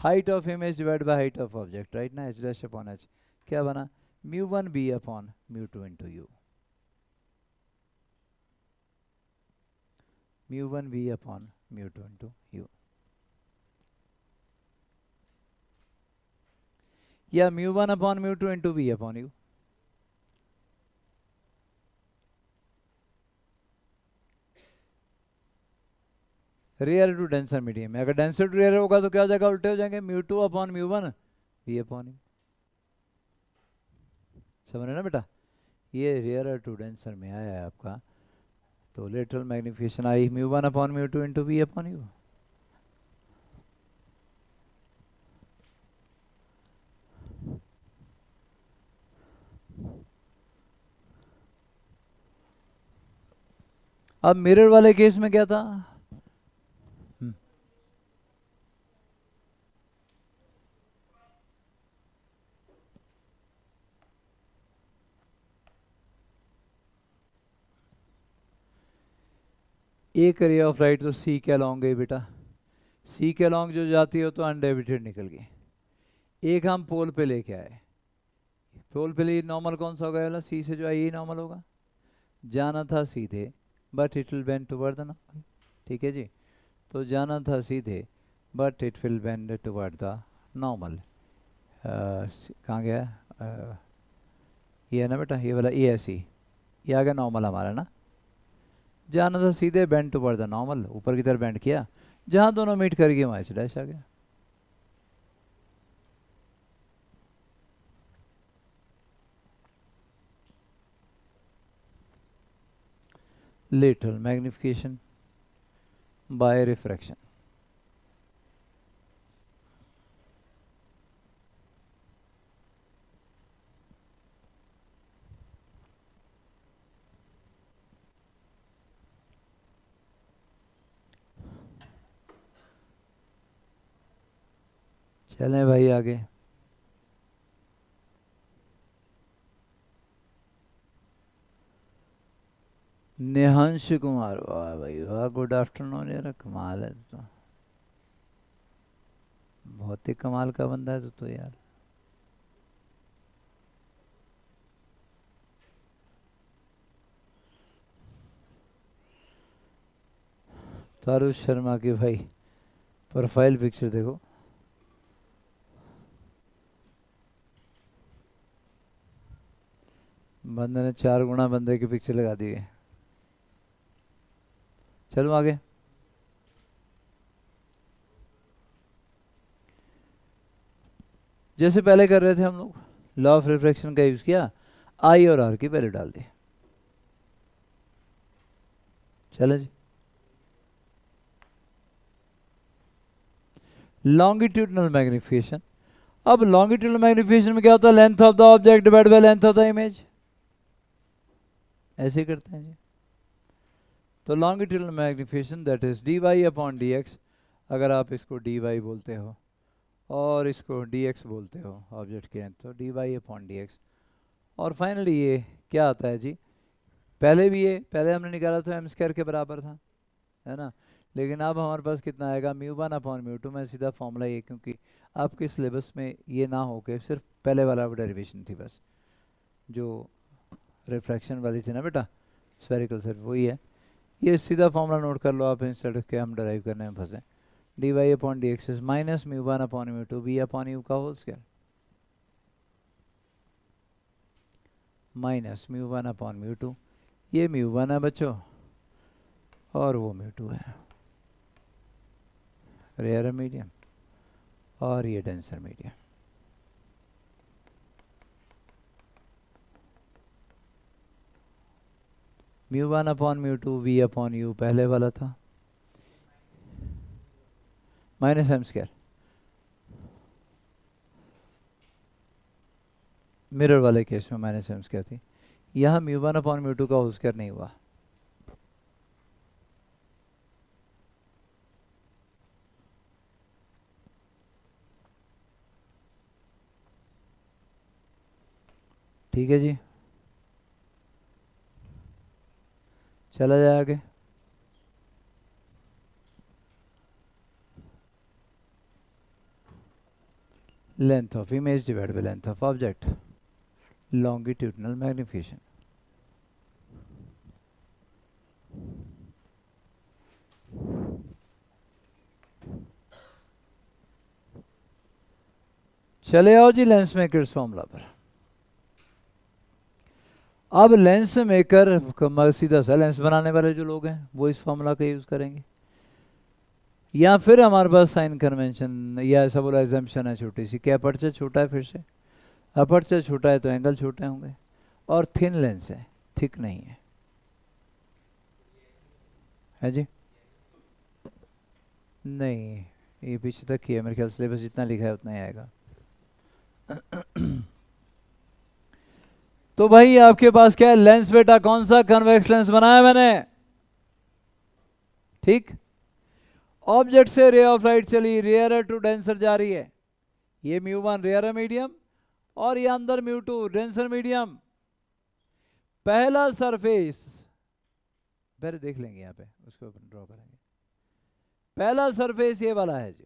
height of image divide by height of object, right ना, h डैश अपॉन h, क्या बना, μ1b upon μ2 into U, μ1b upon μ2 into U, या μ1 upon μ2 into v upon U. Rare to denser medium में, अगर denser to rare होगा तो क्या हो जाएगा, उल्टे हो जाएंगे, μ2 अपॉन μ1 v अपॉन यू, समझ रहे ना बेटा, ये रेयर टू डेंसर में आया है आपका, तो लेटरल मैग्निफिकेशन आई μ1 upon μ2 into v upon U. अब मिरर वाले केस में क्या था, एक रे ऑफ लाइट तो सी के अलॉन्ग गई बेटा, सी के लॉन्ग जो जाती हो तो अनडेविटेड निकल गई। एक हम पोल पे लेके आए, पोल पे लिए नॉर्मल कौन सा होगा, वाला सी से जो है यही नॉर्मल होगा, जाना था सीधे but it will bend toward the normal. ठीक है जी, तो जाना था सीधे but it will bend toward the normal. कहाँ गया ये है ना बेटा, ये वाला ए एस सी, ये आ गया नॉर्मल हमारा ना, जाना था सीधे बेंड टुवर्ड द नॉर्मल, ऊपर की तरफ बेंड किया, जहाँ दोनों मीट कर गए वहाँ एच डैश आ गया। lateral magnification by refraction। चलें भाई आगे। निहंश कुमार, वाह भाई वाह, गुड आफ्टरनून यार, कमाल है तो, बहुत ही कमाल का बंदा है तो यार। तारुष शर्मा की भाई प्रोफाइल पिक्चर देखो, बंदे ने 4 गुना बंदे की पिक्चर लगा दी है। चलो आगे। जैसे पहले कर रहे थे हम लोग, लॉ ऑफ रिफ्रैक्शन का यूज किया, आई और आर की वैल्यू डाल दी। चलो जी, लॉन्गिट्यूडनल मैग्निफिकेशन। अब लॉन्गिट्यूडनल मैग्निफिकेशन में क्या होता है, length of the object divide by length of the image, ऐसे ही करते हैं जी। तो longitudinal magnification that is D Y upon D X, अगर आप इसको डी वाई बोलते हो और इसको डी एक्स बोलते हो ऑब्जेक्ट के, तो D Y upon D X. और फाइनली ये क्या आता है जी, पहले भी ये पहले हमने निकाला था एम स्क्वायर के बराबर था, है ना, लेकिन अब हमारे पास कितना आएगा, mu one upon mu to. मैं सीधा फॉर्मूला ये, क्योंकि आपके सिलेबस में ये ना हो के सिर्फ पहले वाला डेरिवेशन थी बस, जो रिफ्रैक्शन वाली थी ना बेटा स्फेरिकल सर्फ, वही है। ये सीधा फॉर्मूला नोट कर लो आप, इंस्टेड के हम डराइव करने में फंसे। D Y upon D X minus mu one upon mu two, B upon U का whole square, minus mu one upon mu two, ये म्यू वन है बच्चों और वो म्यू टू है, रेयर मीडियम और ये denser medium. Mu one upon mu two V upon U पहले वाला था, माइनस एम स्क्वायर, मिरर वाले केस में माइनस एम स्क्वायर थी, यहाँ mu one upon mu to का होल स्क्वायर नहीं हुआ। ठीक है जी, चला जाए आगे। Length of image divide by length of object, longitudinal magnification. चले आओ जी लेंस मेकर्स फॉर्मूला पर। अब लेंस मेकर सीधा सा लेंस बनाने वाले जो लोग हैं वो इस फॉर्मूला का यूज करेंगे, या फिर हमारे पास साइन कन्वेंशन या ऐसा बोला एग्जाम्पशन है छोटी सी, क्या अपर्चर छोटा है, फिर से अपर्चर छोटा है तो एंगल छोटे होंगे, और थिन लेंस है, थिक नहीं है जी, नहीं ये पीछे तक ही है मेरे ख्याल से, बस जितना लिखा है उतना ही आएगा। तो भाई आपके पास क्या है, लेंस बेटा कौन सा, कन्वेक्स लेंस बनाया मैंने, ठीक। ऑब्जेक्ट से रे ऑफ लाइट चली, रेयर टू डेंसर जा रही है, ये म्यू वन रेयर मीडियम और ये अंदर म्यू टू डेंसर मीडियम। पहला सरफेस पहले देख लेंगे, यहाँ पे उसको ड्रॉ करेंगे। पहला सरफेस ये वाला है जी,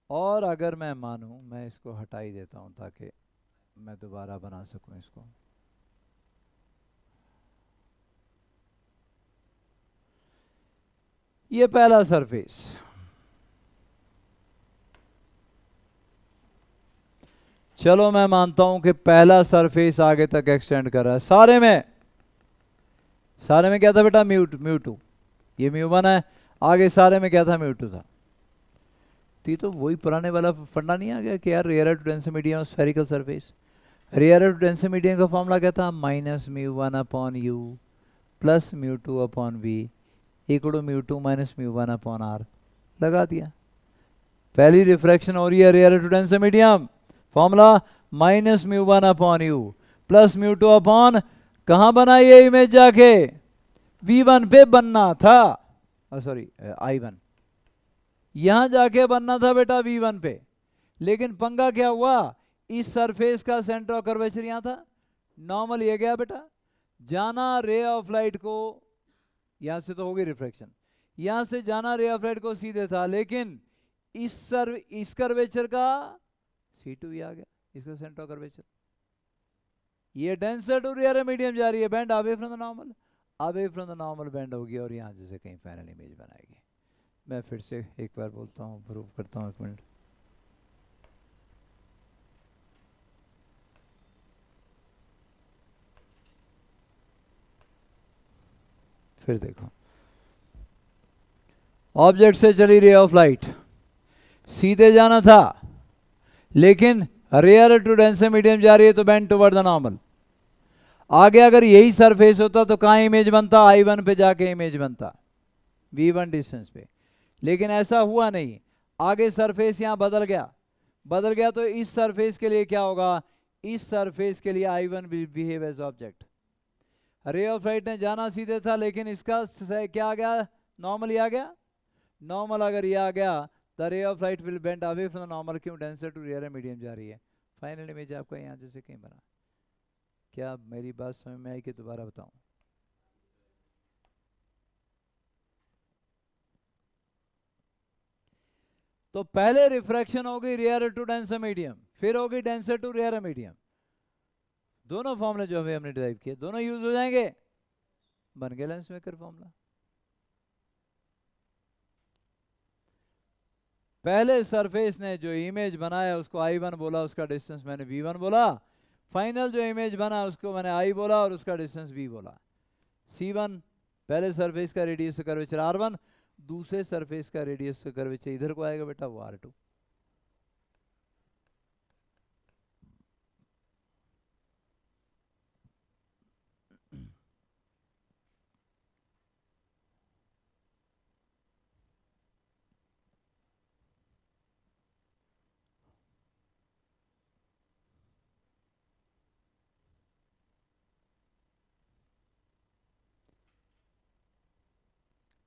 और अगर मैं मानूं, मैं इसको हटा ही देता हूं ताकि मैं दोबारा बना सकूं इसको। ये पहला सरफेस, चलो मैं मानता हूं कि पहला सरफेस आगे तक एक्सटेंड कर रहा है। सारे में क्या था बेटा, म्यू2, ये म्यू1 है, आगे सारे में क्या था, म्यू2 था। तो वही पुराने वाला फंडा नहीं आ गया कि यार rare to dense medium spherical surface, rare to dense medium का फॉर्मूला क्या था, minus mu one upon U plus mu two upon V equal mu two minus mu one upon R. लगा दिया। पहली रिफ्रैक्शन हो रही है rare to dense medium, formula minus mu one upon U plus mu two upon, कहां बना ये इमेज जाके, V1 पे बनना था, सॉरी I1, यहां जाके बनना था बेटा V1 पे। लेकिन पंगा क्या हुआ, इस सरफेस का सेंटर ऑफ कर्वेचर यहां था, नॉर्मल ये गया बेटा, जाना रे ऑफ लाइट को, यहां से तो होगी रिफ्रैक्शन, यहां से जाना रे ऑफ लाइट को सीधे था, लेकिन इस कर्वेचर का C2 ही आ गया, इसका सेंटर ऑफ कर्वेचर। ये डेंसर टू रेयर मीडियम जा रही है, bend away from the normal, away from the normal bend होगी और यहां जैसे कहीं फाइनल इमेज बनाएगी। मैं फिर से एक बार बोलता हूं, प्रूव करता हूं, एक मिनट। फिर देखो, ऑब्जेक्ट से चली रे ऑफ लाइट, सीधे जाना था, लेकिन रेयर टू डेंसर मीडियम जा रही है तो बेंड टुवर्ड द नॉर्मल। आगे अगर यही सरफेस होता तो कहां इमेज बनता, I1 पे जाके इमेज बनता, V1 डिस्टेंस पे। लेकिन ऐसा हुआ नहीं, आगे सरफेस यहां बदल गया तो इस सरफेस के लिए क्या होगा, इस सरफेस के लिए I1 will behave as object. Ray of light ने जाना सीधे था, लेकिन इसका क्या आ गया, नॉर्मल ही आ गया। नॉर्मल अगर ये आ गया, द रे of light will bend away from the normal, क्यों, डेंसर टू रेयर मीडियम जा रही है। फाइनल इमेज आपका यहां जैसे कहीं बना। क्या मेरी बात समझ में आई कि दोबारा बताऊं? तो पहले रिफ्रैक्शन होगी रेयर टू डेंसर मीडियम, फिर होगी डेंसर टू रेयर मीडियम। दोनों फॉर्मूले जो हमने डिराइव किए दोनों यूज हो जाएंगे, बन गया लेंसमेकर फॉर्मूला। पहले सरफेस ने जो इमेज बनाया उसको I1 बोला, उसका डिस्टेंस मैंने V1 बोला। फाइनल जो इमेज बना उसको मैंने I बोला और उसका डिस्टेंस V बोला। C1 पहले सरफेस का रेडियस कर्वेचर R1, दूसरे सरफेस का रेडियस कर्वेचर इधर को आएगा बेटा, वो R2।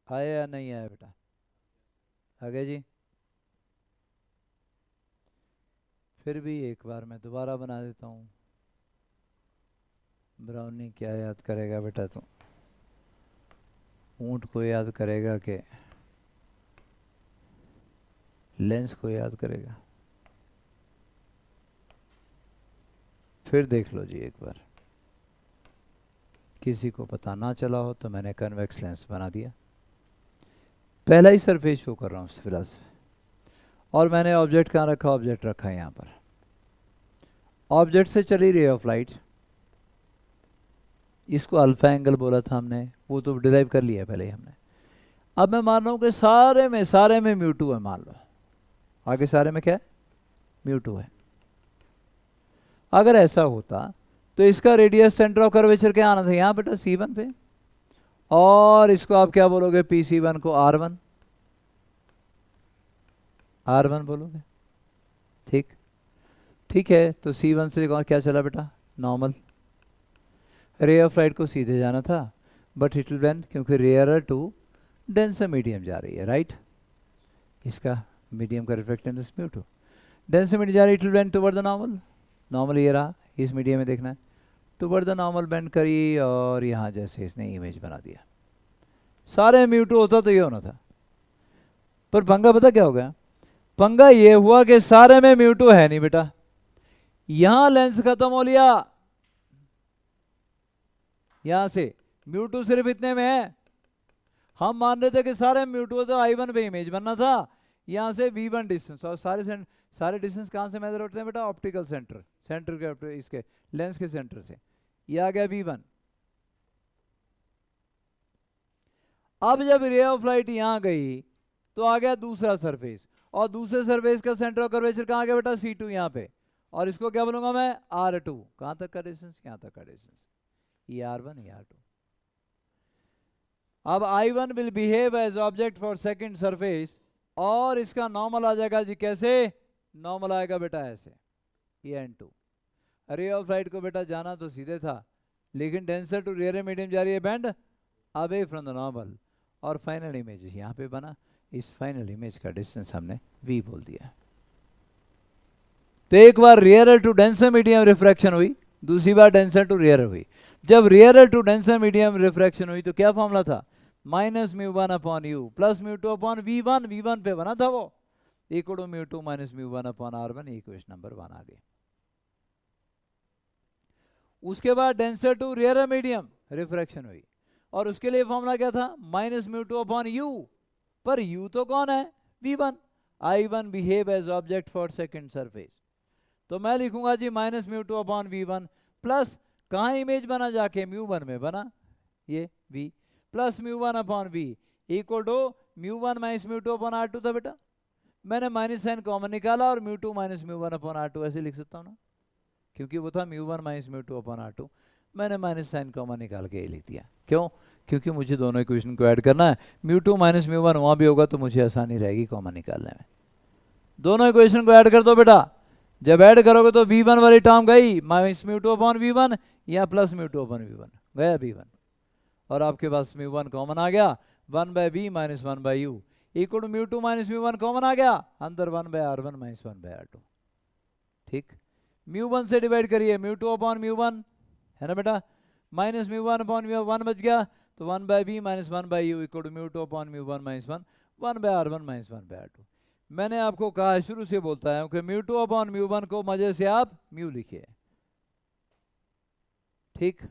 आया या नहीं आया बेटा? आगे जी, फिर भी एक बार मैं दोबारा बना देता हूं। ब्राउनी क्या याद करेगा बेटा, तू ऊंट को याद करेगा कि लेंस को याद करेगा? फिर देख लो जी एक बार, किसी को पता ना चला हो तो मैंने कन्वेक्स लेंस बना दिया, पहला ही सरफेस शो कर रहा हूँ फिलहाल, और मैंने ऑब्जेक्ट कहाँ रखा, ऑब्जेक्ट रखा है यहाँ पर। ऑब्जेक्ट से चली रे ऑफ लाइट, इसको अल्फा एंगल बोला था हमने, वो तो डिराइव कर लिया पहले ही हमने। अब मैं मान रहा हूँ कि सारे में म्यू2 है, मान लो आगे सारे में क्या है, म्यू2 है। अगर ऐसा होता तो इसका रेडियस सेंटर ऑफ कर्वेचर क्या आना था, यहाँ बेटा C1 पे, और इसको आप क्या बोलोगे, PC1 को R1 बोलोगे। ठीक है, तो C1 से क्या चला बेटा, नॉर्मल। रे ऑफ लाइट को सीधे जाना था, बट इट विल बेंड, क्योंकि रेयर टू डेंसर मीडियम जा रही है, राइट। इसका मीडियम का रिफ्लेक्टेंस म्यू2, डेंसर मीडियम जा रही है, it will bend toward the normal. Normal ये रहा, इस मीडियम में देखना है, टुवर्ड द नॉर्मल बेंड करी, और यहाँ जैसे इसने इमेज बना दिया। सारे म्यू2 होता तो ये होना था, पर पंगा पता क्या हो गया, पंगा ये हुआ कि सारे में म्यू2 है नहीं बेटा, यहां लेंस खत्म हो लिया, यहां से म्यू2 सिर्फ इतने में है, हम मान रहे थे कि सारे म्यू2 तो I1 पे इमेज बनना था, यहां से V1 डिस्टेंस, और सारे डिस्टेंस कहां से मेजर होते हैं बेटा, ऑप्टिकल सेंटर, सेंटर के इसके लेंस के सेंटर से, ये आ गया V1। अब जब रे ऑफ लाइट यहां गई तो आ गया दूसरा सरफेस, और दूसरे सरफेस का सेंटर ऑफ कर्वेचर कहां गया बेटा, C2 यहां पे, और इसको क्या बोलूंगा मैं, R2। कहां तक का डिस्टेंस, यहां तक का डिस्टेंस, ये R1 ये R2। अब I1 will behave as object for second surface, और इसका नॉर्मल आ जाएगा जी, कैसे नॉर्मल आएगा बेटा, ऐसे, ये N2। रे ऑफ लाइट को बेटा जाना तो सीधे था, लेकिन डेंसर टू रेयर मीडियम जा रही है bend away from the normal, और फाइनल इमेज यहाँ पे बना, इस फाइनल इमेज का डिस्टेंस हमने V बोल दिया। तो एक बार rare to denser medium refraction हुई, दूसरी बार डेंसर टू रेयर हुई। जब rare to denser medium refraction हुई तो क्या फॉर्मूला था, -μ1 upon u plus μ2 upon V1, V1 पे बना था वो, equal to μ2 minus μ1 upon R1, equation number 1 आ गई। उसके बाद denser to rare medium refraction हुई, और उसके लिए फॉर्मूला क्या था, -μ2 अपॉन u, पर u तो कौन है, V1। I1 behave as object for second surface, तो मैं लिखूंगा जी -μ2 अपॉन V1 प्लस, कहाँ इमेज बना जाके, μ1 में बना, ये V plus μ1 upon V equal to μ1 minus μ2 upon R2 था बेटा, मैंने माइनस साइन कॉमन निकाला और μ2 माइनस μ1 अपॉन R2 ऐसे लिख सकता हूँ ना, क्योंकि वो था μ1 माइनस μ2 अपॉन R2, मैंने माइनस साइन कॉमन निकाल के ये लिख दिया। क्यों, क्योंकि मुझे दोनों इक्वेशन को ऐड करना है, μ2 माइनस μ1 वहाँ भी होगा तो मुझे आसानी रहेगी कॉमन निकालने में। दोनों इक्वेशन को ऐड कर दो बेटा, जब ऐड करोगे तो V1 वाली टर्म गई, माइनस μ2 अपॉन V1 या प्लस μ2 अपॉन V1 गया V1, और आपके पास μ1 कॉमन आ गया, 1/v minus 1/u equal to μ2 minus μ1 common आ गया, अंदर 1/r1 माइनस 1/r2। ठीक, μ1 से डिवाइड करिए, μ2 अपॉन μ1 है ना बेटा, माइनस μ1 अपॉन μ1 बच गया, तो 1/v minus 1/u equal to μ2 upon μ1 minus 1/r1 minus 1/r2। मैंने आपको कहा शुरू से बोलता है कि μ2 अपॉन μ1 को मजे से आप म्यू लिखिए, ठीक,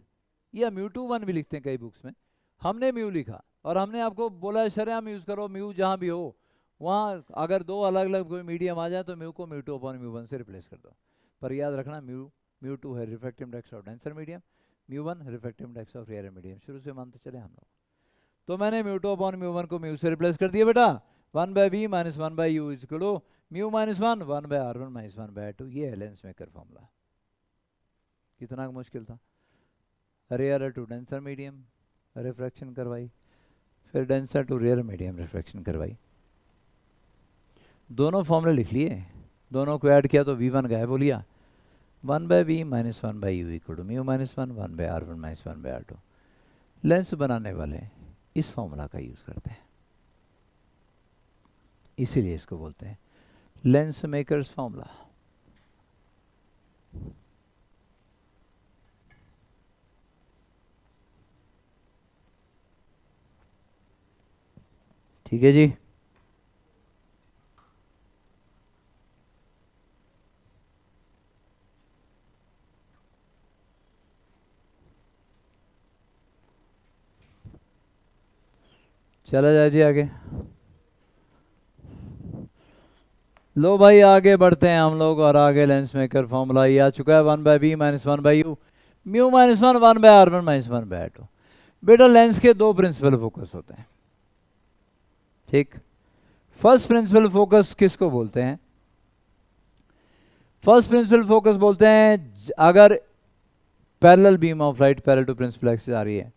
या μ2 भी लिखते हैं कई बुक्स में, हमने म्यू लिखा, और हमने आपको बोला है शरेआम यूज करो, म्यू जहां भी हो वहां, अगर दो अलग अलग कोई मीडियम आ जाए तो म्यू को μ2 अपॉन μ1 से रिप्लेस कर दो, पर याद रखना μ2 है refractive index of denser medium, μ1 refractive index of rarer medium, शुरू से मानते चले हम लोग। तो मैंने μ2 अपॉन μ1 को म्यू से रिप्लेस कर दिया बेटा, 1/v minus 1/u is equal to mu minus 1 1/r1 minus 1/r2, ये है लेंस मेकर फॉर्मूला। कितना मुश्किल था, rare to denser medium refraction करवाई, फिर denser to rare medium refraction करवाई, दोनों फॉर्मूले लिख लिए, दोनों को ऐड किया तो V1 गायब हो लिया, 1/v minus 1/u equal to mu minus 1 1/r1 minus 1/r2। Lens बनाने वाले इस फॉर्मूला का यूज करते हैं, इसीलिए इसको बोलते हैं लेंस मेकर्स फॉर्मूला। ठीक है जी, चला जाए जी आगे। लो भाई आगे बढ़ते हैं हम लोग, और आगे लेंस मेकर फॉर्मूला ये आ चुका है, 1/v minus 1/u mu minus 1 1/r1 minus 1/r2। बेटा लेंस के दो प्रिंसिपल फोकस होते हैं, ठीक, फर्स्ट प्रिंसिपल फोकस किसको बोलते हैं, फर्स्ट प्रिंसिपल फोकस बोलते हैं अगर parallel beam of light parallel to principal axis आ रही है,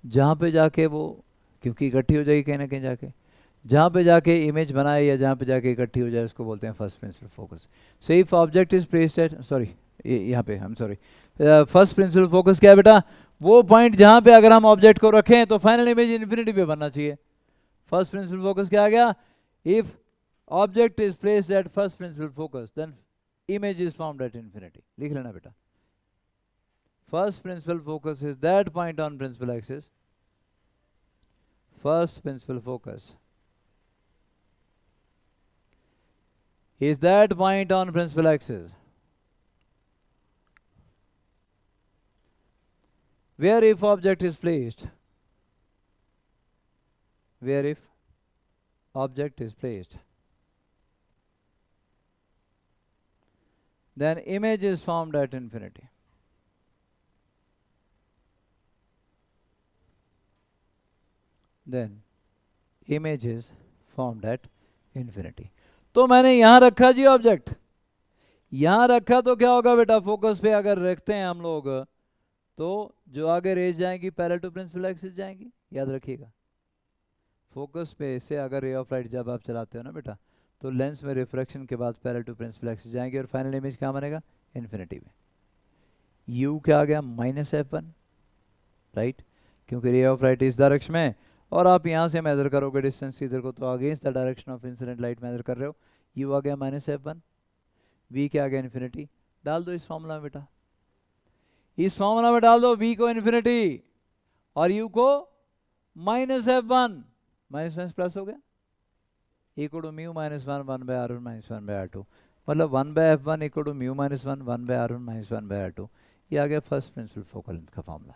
जहां पे जाके वो, क्योंकि इकट्ठी हो जाएगी कहीं ना कहीं जाके, जहां पे जाके इमेज बनाए या जहां पे जाके इकट्ठी हो जाए उसको बोलते हैं first principal focus. So if object is placed eight, sorry यहाँ पे हम सॉरी, फर्स्ट प्रिंसिपल फोकस क्या है बेटा, वो पॉइंट जहां पे अगर हम ऑब्जेक्ट को रखें तो फाइनल इमेज इन्फिनिटी पे बनना चाहिए। फर्स्ट प्रिंसिपल फोकस क्या आ गया, if object is placed at first principal focus then image is found at infinity. लिख लेना बेटा, first principal focus is that point on principal axis, first principal focus is that point on principal axis. Where if object is placed, where if object is placed, then image is formed at infinity. Then image is formed at infinity. तो मैंने यहां रखा G object, यहां रखा तो क्या होगा बेटा, फोकस पे अगर रखते हैं हम लोग तो जो आगे रेज जाएंगी पैरेलल टू प्रिंसिपल एक्सिस जाएंगी, याद रखिएगा। फोकस पे से अगर रे ऑफ लाइट जब आप चलाते हो ना बेटा, तो लेंस में रिफ्रैक्शन के बाद पैरेलल टू प्रिंसिपल एक्सिस जाएंगे और फाइनल इमेज क्या बनेगा, इन्फिनिटी में। यू क्या आ गया, -f1, राइट, क्योंकि रे ऑफ लाइट इस डायरेक्शन में, और आप यहाँ से मेजर करोगे डिस्टेंस इधर को, तो against the direction of incident light measure कर रहे हो। यू आ गया -f1, वी क्या आ गया, इन्फिनिटी। डाल दो इस फॉर्मूला में बेटा, इस फॉर्मूला में डाल दो वी को इन्फिनिटी और यू को -f1, माइनस प्लस हो गया, equal to mu -1 1/r1 -1/r2, मतलब 1/f1 equal to mu -1 1/r1 -1/r2। ये आ गया फर्स्ट प्रिंसिपल फोकल लेंथ का फॉर्मूला।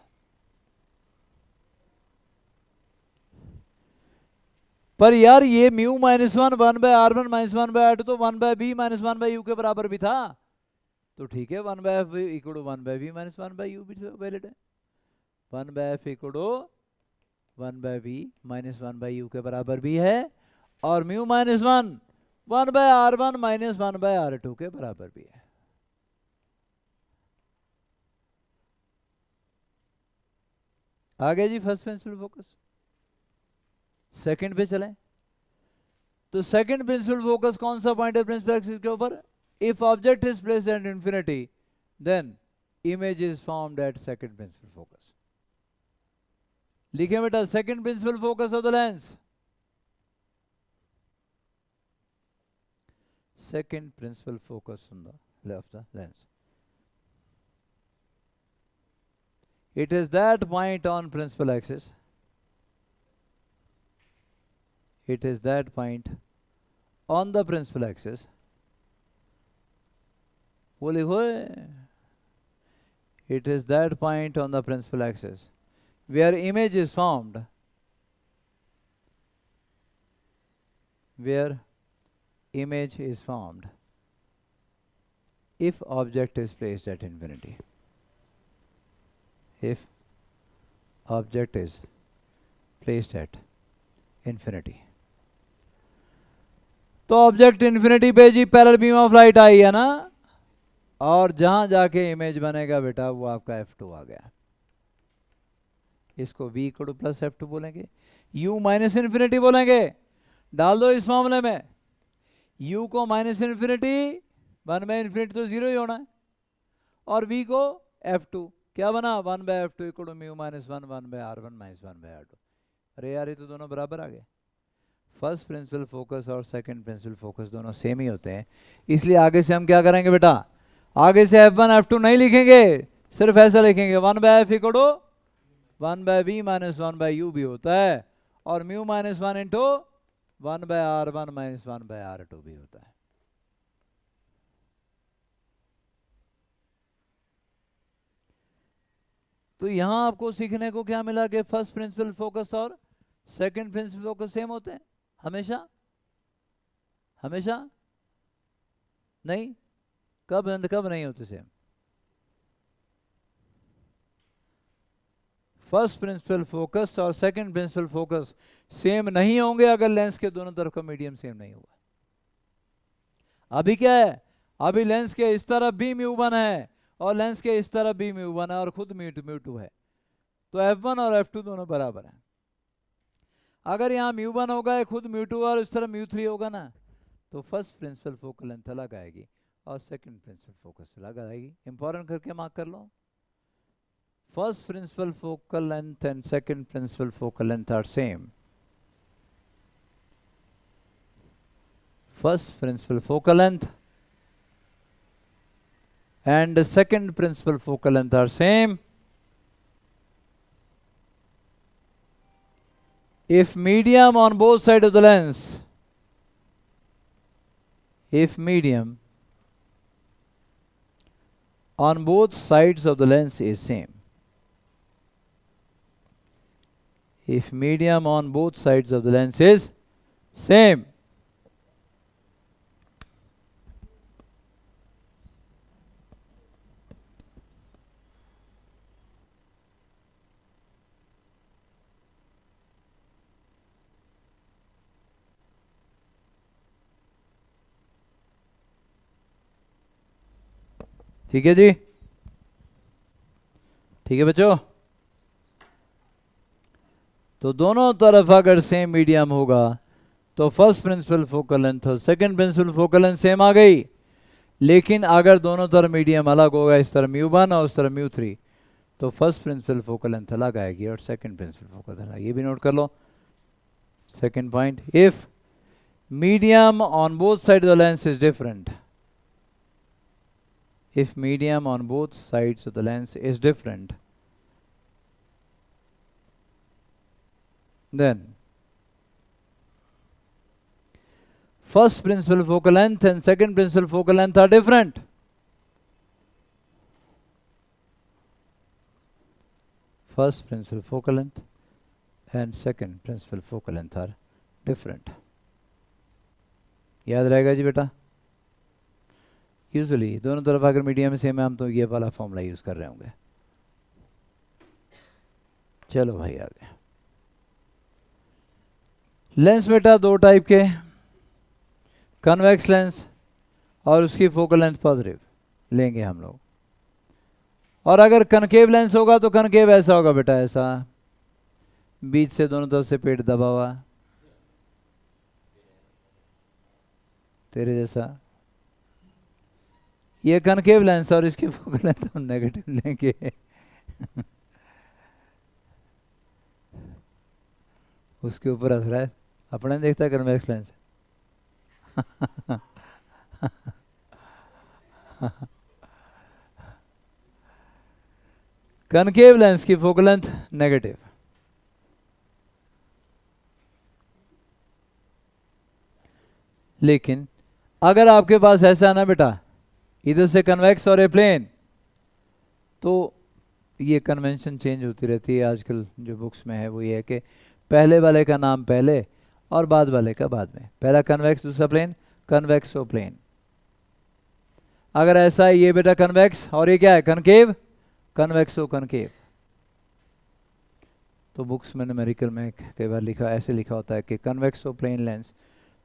पर यार ये म्यू -1 1/r1 -1/r2 तो 1/b -1/u के बराबर भी था, तो ठीक है 1/f equal to 1/b -1/u भी वैलिड है। 1/f equal to 1/b -1/u के बराबर भी है, और म्यू -1 1/r1 -1/r2 के बराबर भी है। आ गया जी फर्स्ट प्रिंसिपल फोकस। सेकंड पे चलें, तो सेकंड प्रिंसिपल फोकस कौन सा पॉइंट है प्रिंसिपल एक्सिस के ऊपर, if object is placed at infinity then image is formed at second principal focus. लिखे बेटा, second principal focus of the lens, second principal focus on the left the lens. It is that point on principal axis. It is that point on the principal axis. वो लिखो, it is that point on the principal axis where image is formed, where image is formed if object is placed at infinity. If object is placed at infinity, तो object infinity पे जी parallel beam of light आई है ना, और जहां जाके image बनेगा बेटा वो आपका f2 आ गया। इसको v equal two plus f2 बोलेंगे, u माइनस इन्फिनिटी बोलेंगे। डाल दो इस मामले में, u को -∞, 1/∞ तो 0 ही होना है, और v को f2 क्या बना, 1/f2 equal to mu -1 1/r1 -1/r2। अरे यार ये तो दोनों बराबर आ गए। फर्स्ट प्रिंसिपल फोकस और सेकंड प्रिंसिपल फोकस दोनों सेम ही होते हैं, इसलिए आगे से हम क्या करेंगे बेटा, आगे से f1 f2 नहीं लिखेंगे, सिर्फ ऐसा लिखेंगे 1/f equal to 1/b -1/u भी होता है, और म्यू -1 इंटू 1/r1 -1/r2 भी होता है। तो यहां आपको सीखने को क्या मिला कि फर्स्ट प्रिंसिपल फोकस और सेकंड प्रिंसिपल फोकस सेम होते हैं हमेशा, हमेशा नहीं, कब नहीं होते सेम। फर्स्ट प्रिंसिपल फोकस और सेकंड प्रिंसिपल फोकस सेम नहीं होंगे अगर लेंस के दोनों तरफ का मीडियम सेम नहीं होगा। अभी क्या है, अभी लेंस के इस तरफ भी म्यू1 है और लेंस के इस तरफ भी म्यू1 है और खुद म्यू2 है, तो f1 और f2 दोनों बराबर हैं। अगर यहाँ म्यू1 होगा खुद म्यू2 और इस तरफ म्यू3 होगा ना, तो फर्स्ट प्रिंसिपल फोकल लेंथ अलग आएगी और सेकंड प्रिंसिपल फोकस अलग आएगी। इंपॉर्टेंट करके मार्क कर लो, first principal focal length and second principal focal length are same. First principal focal length and the second principal focal length are same if medium on both sides of the lens if medium on both sides of the lens is same. If medium on both sides of the lens is same. ठीक है जी, ठीक है बच्चों। तो दोनों तरफ अगर same medium होगा तो फर्स्ट प्रिंसिपल फोकल लेंथ और second principal focal length same आ गई। लेकिन अगर दोनों तरफ मीडियम अलग होगा, इस तरह μ1 और उस तरह μ3, तो फर्स्ट प्रिंसिपल फोकल लेंथ अलग आएगी और सेकंड प्रिंसिपल फोकल लेंथ। ये भी नोट कर लो। Second point, if medium on both side of the lens is different, if medium on both sides of the lens is different, then first principal focal length and second principal focal length are different. First principal focal length and second principal focal length are different. याद रहेगा जी बेटा। Usually दोनों तरफ अगर medium same है हम तो ये वाला फॉर्मूला यूज कर रहे होंगे। चलो भाई आगे। लेंस बेटा दो टाइप के, कन्वेक्स लेंस और उसकी फोकल लेंथ पॉजिटिव लेंगे हम लोग। और अगर कनकेव लेंस होगा तो कनकेव ऐसा होगा बेटा, ऐसा बीच से दोनों तरफ से पेट दबा हुआ, तेरे जैसा। ये कनकेव लेंस और इसकी फोकल लेंथ हम नेगेटिव लेंगे। उसके ऊपर हंस रहा है, अपने देखता है कन्वेक्स लेंस। कनकेव लेंस की फोकल लेंथ नेगेटिव। लेकिन अगर आपके पास ऐसा ना बेटा, इधर से कन्वेक्स और ए प्लेन, तो ये कन्वेंशन चेंज होती रहती है आजकल जो बुक्स में है। वो ये है कि पहले वाले का नाम पहले और बाद वाले का बाद में। पहला कन्वेक्स दूसरा प्लेन, कन्वेक्सो प्लेन। अगर ऐसा है ये बेटा कन्वेक्स और ये क्या है कनकेव, कन्वेक्सो कनकेव। तो बुक्स में न्यूमेरिकल में कई बार लिखा ऐसे लिखा होता है कि कन्वेक्सो प्लेन लेंस,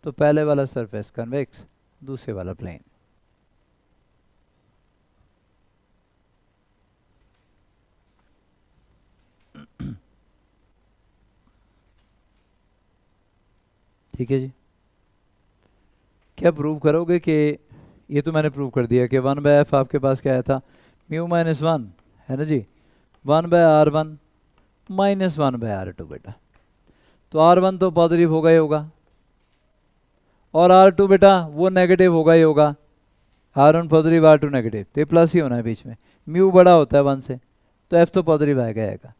तो पहले वाला सरफेस कन्वेक्स, दूसरे वाला प्लेन। ठीक है जी। क्या प्रूव करोगे कि ये तो मैंने प्रूव कर दिया कि 1/f आपके पास क्या आया था, μ-1 है ना जी, 1/r1 माइनस 1/r2 बेटा। तो r1 तो पॉजिटिव होगा ही होगा और r2 बेटा वो नेगेटिव होगा ही होगा। r1 पॉजिटिव r2 नेगेटिव, तो ये प्लस ही होना है बीच में। म्यू बड़ा होता है 1 से, तो f तो पॉजिटिव आएगा।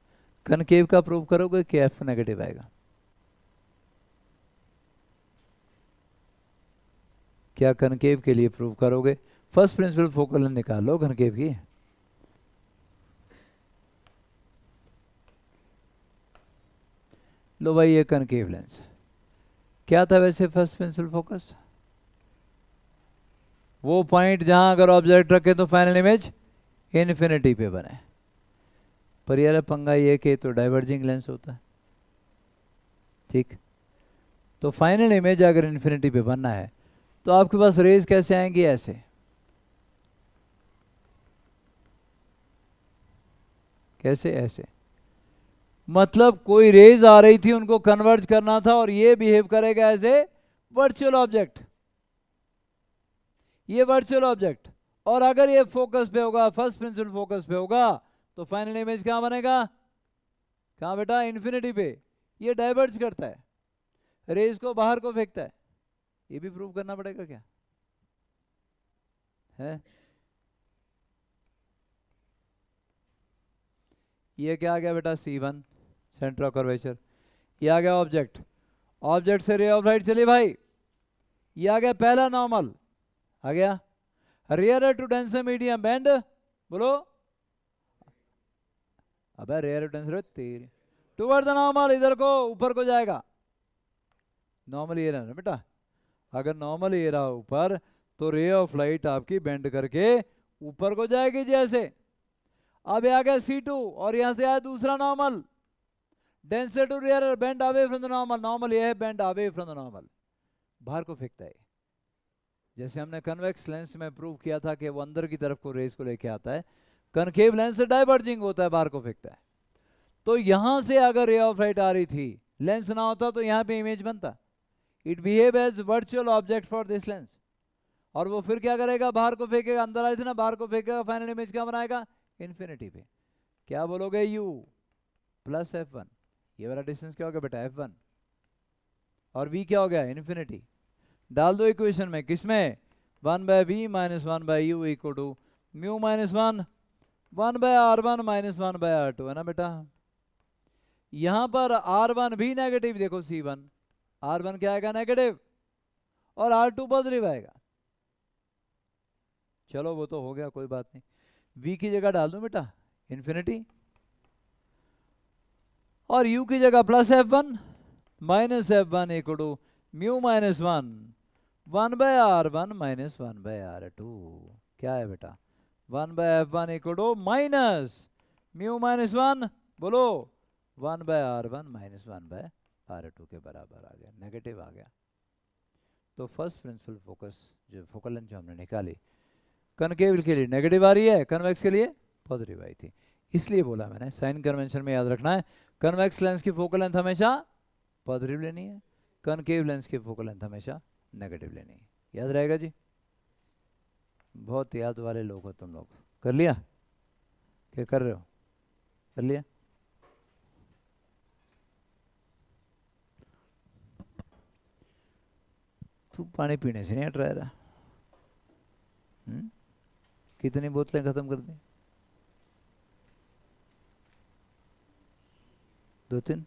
कनकेव का प्रूव करोगे कि f नेगेटिव आएगा। क्या कनकेव के लिए प्रूव करोगे? फर्स्ट प्रिंसिपल फोकल लेंथ निकाल लो कनकेव की। लो भाई ये कनकेव लेंस क्या था वैसे फर्स्ट प्रिंसिपल फोकस? वो पॉइंट जहां अगर ऑब्जेक्ट रखे तो फाइनल इमेज इन्फिनिटी पे बने। पर यार पंगा ये कि तो डाइवर्जिंग लेंस होता है, ठीक। तो फाइनल इमेज अगर इन्फिनिटी पे बनना है तो आपके पास रेज कैसे आएंगी? ऐसे। कैसे? ऐसे। मतलब कोई रेज आ रही थी, उनको कन्वर्ज करना था और ये बिहेव करेगा एज ए वर्चुअल ऑब्जेक्ट, ये वर्चुअल ऑब्जेक्ट। और अगर ये फोकस पे होगा, फर्स्ट प्रिंसिपल फोकस पे होगा, तो फाइनल इमेज कहां बनेगा? कहां बेटा? इन्फिनिटी पे। ये डाइवर्ज करता है, रेज को बाहर को फेंकता है। ये भी प्रूव करना पड़ेगा क्या है? ये क्या आ गया बेटा? C1 centre of curvature. ये आ गया ऑब्जेक्ट, ऑब्जेक्ट से रे ऑफ लाइट चली भाई, ये आ गया पहला नॉर्मल, आ गया। Rare to denser medium bend, बोलो। अबे रेयर टू डेंसर तेरी टुवर्ड द नॉर्मल, इधर को ऊपर को जाएगा। नॉर्मल ये रहा बेटा, अगर नॉर्मल ये रहा ऊपर तो रे ऑफ लाइट आपकी बेंड करके ऊपर को जाएगी जैसे। अब आ गया C2 और यहां से आया दूसरा normal, denser to rare bend away from the normal. Normal ये है bend away from the normal, बाहर को फेंकता है। जैसे हमने कन्वेक्स लेंस में प्रूव किया था कि वो अंदर की तरफ को रेस को लेके आता है, कनकेव लेंस से डाइवर्जिंग होता है, बाहर को फेंकता है। तो यहां से अगर रे ऑफ लाइट आ रही थी, लेंस ना होता तो यहां पे इमेज बनता। It behave as virtual object for this lens, और वो फिर क्या करेगा, बाहर को फेंकेगा। अंदर आई थी ना, बाहर को फेंकेगा, फाइनल इमेज क्या बनाएगा, इन्फिनिटी पे। क्या बोलोगे, u प्लस F1, ये वाला डिस्टेंस क्या हो गया बेटा, F1, और v क्या हो गया, इन्फिनिटी। डाल दो इक्वेशन में, किसमें, 1/v minus 1/u equal to mu minus 1/r1 minus 1/r2, है ना बेटा। यहां पर R1 भी नेगेटिव, देखो C1, R1 क्या आएगा, नेगेटिव, और R2 पॉजिटिव आएगा। चलो वो तो हो गया, कोई बात नहीं। v की जगह डाल दूं बेटा इन्फिनिटी, और u की जगह plus F1 minus F1 equal to mu minus 1/r1 minus 1/r2। क्या है बेटा, 1/F1 equal to minus mu minus 1, बोलो 1/r1 माइनस 1/r2 के बराबर आ गया, नेगेटिव आ गया। तो फर्स्ट प्रिंसिपल फोकस, जो फोकल लेंथ जो हमने निकाली, कनकेव के लिए नेगेटिव आ रही है, कन्वेक्स के लिए पॉजिटिव आई थी। इसलिए बोला मैंने, साइन कन्वेंशन में याद रखना है, कन्वेक्स लेंस की फोकल लेंथ हमेशा पॉजिटिव लेनी है, कनकेव लेंस की फोकल लेंथ हमेशा नेगेटिव लेनी है। याद रहेगा जी, बहुत याद वाले लोग हो तुम लोग। कर लिया, क्या कर रहे हो, कर लिया। तू पानी पीने से नहीं हट रहा, कितनी बोतलें खत्म कर दी, 2-3।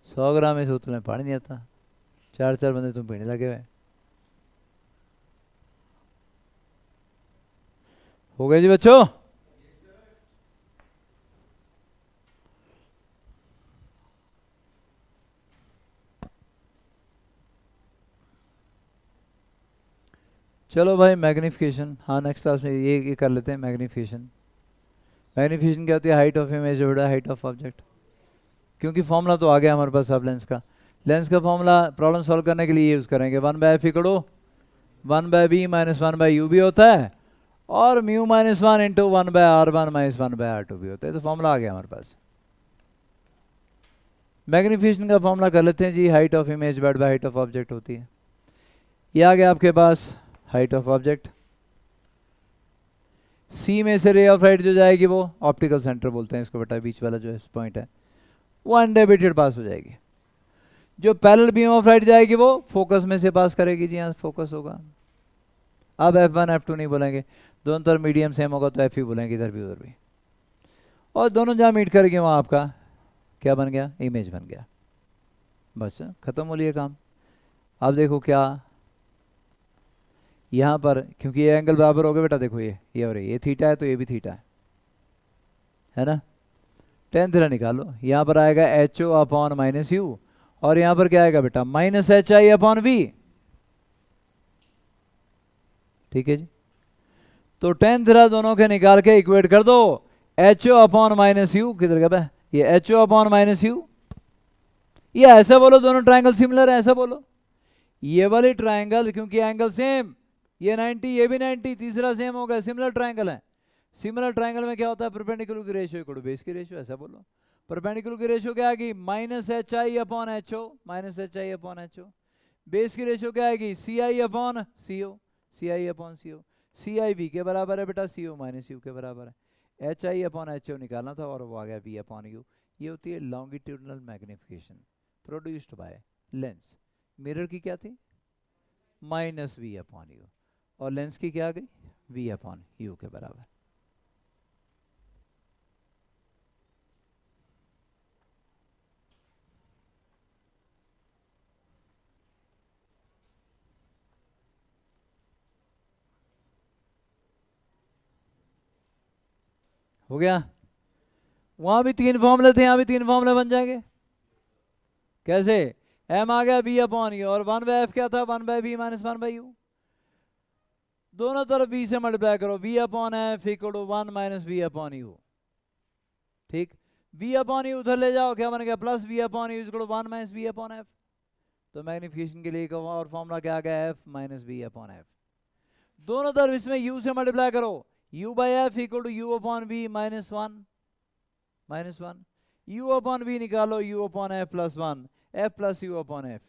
सौ ग्राम इस बोतल में पानी नहीं आता, 4-4 बंदे तुम पीने लगे हुए। हो गए जी बच्चों, चलो भाई मैग्निफिकेशन, हाँ नेक्स्ट क्लास में ये कर लेते हैं मैग्निफिकेशन। मैग्निफिकेशन क्या होती है, हाइट ऑफ इमेज बड़ा हाइट ऑफ ऑब्जेक्ट। क्योंकि फॉर्मूला तो आ गया हमारे पास अब लेंस का, लेंस का फॉर्मूला प्रॉब्लम सॉल्व करने के लिए यूज़ करेंगे। 1/f equal 1/b minus 1/u भी होता है, और mu minus 1 into 1/r1 minus 1/r2 भी होता है। तो फॉर्मूला आ गया हमारे पास। मैग्निफिकेशन का फॉर्मूला कर लेते हैं जी, height of image divide by height of object होती है। ये आ गया आपके पास हाइट ऑफ ऑब्जेक्ट। सी में से रे ऑफ लाइट जो जाएगी वो ऑप्टिकल सेंटर बोलते हैं इसको बेटा, बीच वाला जो पॉइंट है वो अनडेबिटेड पास हो जाएगी। जो पैरेलल बीम ऑफ लाइट जाएगी वो फोकस में से पास करेगी जी, यहाँ फोकस होगा। अब F1 F2 नहीं बोलेंगे, दोनों तरफ मीडियम सेम होगा तो F ही बोलेंगे, इधर भी उधर भी। और दोनों जहाँ मीट करेंगे वहाँ आपका क्या बन गया, इमेज बन गया। बस खत्म हो लिया काम। अब देखो क्या यहाँ पर, क्योंकि ये एंगल बराबर हो गया बेटा, देखो ये और ये थीटा है तो ये भी थीटा है ना। tan थीटा निकालो, यहाँ पर आएगा HO अपॉन माइनस यू, और यहाँ पर क्या आएगा बेटा, माइनस HI अपॉन वी। ठीक है जी, तो tan थीटा दोनों के निकाल के इक्वेट कर दो, HO अपॉन माइनस यू किधर गया, ये HO अपॉन माइनस यू। ये ऐसा बोलो दोनों ट्राइंगल सिमिलर है, ऐसा बोलो। ये वाली ट्राइंगल क्योंकि एंगल सेम, ये 90 ये भी 90, तीसरा सेम हो गया, सिमिलर ट्राइंगल है। सिमिलर ट्राइंगल में क्या होता है, परपेंडिकुलर की रेशियो इक्वल टू बेस की रेशियो, ऐसा बोलो। परपेंडिकुलर की रेशियो क्या आएगी, minus HI upon HO, minus HI upon HO। Base की रेशियो क्या आएगी, CI upon CO, CI upon CO। CI V के बराबर है बेटा, CO माइनस U के बराबर है। HI अपॉन HO निकालना था और वो आ गया V अपॉन U। ये होती है longitudinal magnification produced by lens. Mirror की क्या थी, माइनस V अपॉन U, और लेंस की क्या आ गई, V अपॉन U के बराबर। हो गया। वहां भी 3 फॉर्मूले थे, यहां भी 3 फॉर्मूले बन जाएंगे। कैसे? m आ गया b अपॉन यू, और 1/f क्या था? 1/b minus 1/u। दोनों तरफ b से मल्टीप्लाई करो, v upon f equal to 1 minus b upon U. ठीक, b अपॉन यू उधर ले जाओ, क्या बन गया? Plus b upon U equal to 1 minus b upon f। तो मैग्निफिकेशन के लिए एक और फॉर्मूला क्या आ गया? f minus b upon f। दोनों तरफ इसमें u से मल्टीप्लाई करो, u by F equal to u upon b minus 1 u upon b निकालो, u upon f plus 1 f plus u upon f।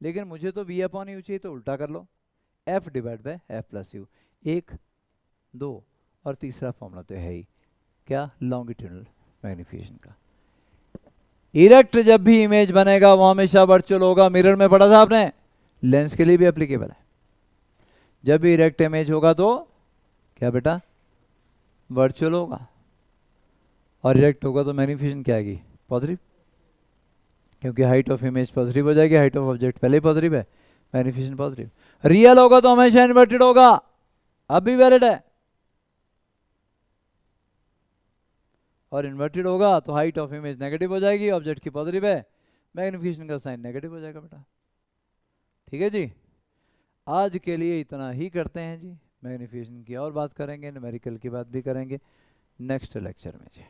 लेकिन मुझे तो v अपॉन u चाहिए, तो उल्टा कर लो, f divide by f plus u। 1 2 और तीसरा फॉर्मूला तो है ही क्या? लॉन्गिट्यूडनल मैग्निफिकेशन का। इरेक्ट जब भी इमेज बनेगा वो हमेशा वर्चुअल होगा। मिरर में पढ़ा था आपने, लेंस के लिए भी एप्लीकेबल है। जब भी इरेक्ट इमेज होगा तो क्या बेटा? वर्चुअल होगा। और इरेक्ट होगा तो मैग्निफिकेशन क्या आएगी? पॉजिटिव, क्योंकि हाइट ऑफ इमेज पॉजिटिव हो जाएगी, हाइट ऑफ ऑब्जेक्ट पहले ही पॉजिटिव है, मैग्निफिकेशन पॉजिटिव। रियल होगा तो हमेशा इन्वर्टेड होगा, अब भी वैलिड है। और इन्वर्टेड होगा तो हाइट ऑफ इमेज नेगेटिव हो जाएगी, ऑब्जेक्ट की पॉजिटिव है, मैग्निफिकेशन का साइन नेगेटिव हो जाएगा बेटा। ठीक है जी, आज के लिए इतना ही करते हैं जी। मैग्निफिकेशन की और बात करेंगे, न्यूमेरिकल की बात भी करेंगे नेक्स्ट लेक्चर में जी।